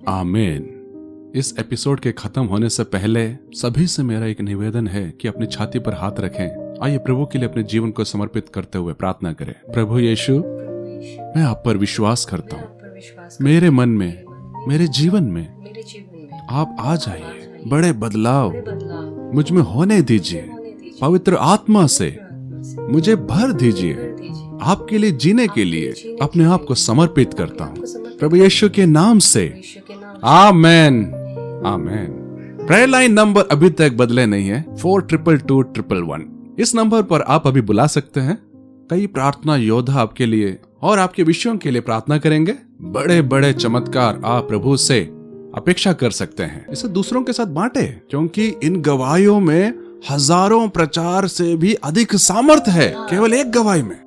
आमीन। इस एपिसोड के खत्म होने से पहले सभी से मेरा एक निवेदन है कि अपनी छाती पर हाथ रखें। आइए प्रभु के लिए अपने जीवन को समर्पित करते हुए प्रार्थना करें। प्रभु यीशु, मैं आप पर विश्वास करता हूँ। मेरे मन में, मेरे जीवन में आप आ जाइए, बड़े बदलाव मुझ में होने दीजिए। पवित्र आत्मा से मुझे भर दीजिए। आपके लिए जीने के लिए अपने आप को समर्पित करता हूँ प्रभु यीशु के नाम से, आमेन, आमेन। प्रेयर लाइन नंबर अभी तक बदले नहीं है, 422211। इस नंबर पर आप अभी बुला सकते हैं। कई प्रार्थना योद्धा आपके लिए और आपके विषयों के लिए प्रार्थना करेंगे। बड़े बड़े चमत्कार आप प्रभु से अपेक्षा कर सकते हैं। इसे दूसरों के साथ बांटे, क्योंकि इन गवाहियों में हजारों प्रचार से भी अधिक सामर्थ है केवल एक गवाही में।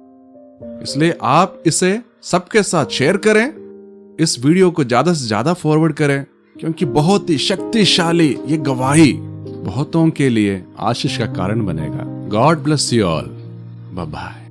इसलिए आप इसे सबके साथ शेयर करें, इस वीडियो को ज्यादा से ज्यादा फॉरवर्ड करें, क्योंकि बहुत ही शक्तिशाली ये गवाही बहुतों के लिए आशीष का कारण बनेगा। God bless you all, bye bye.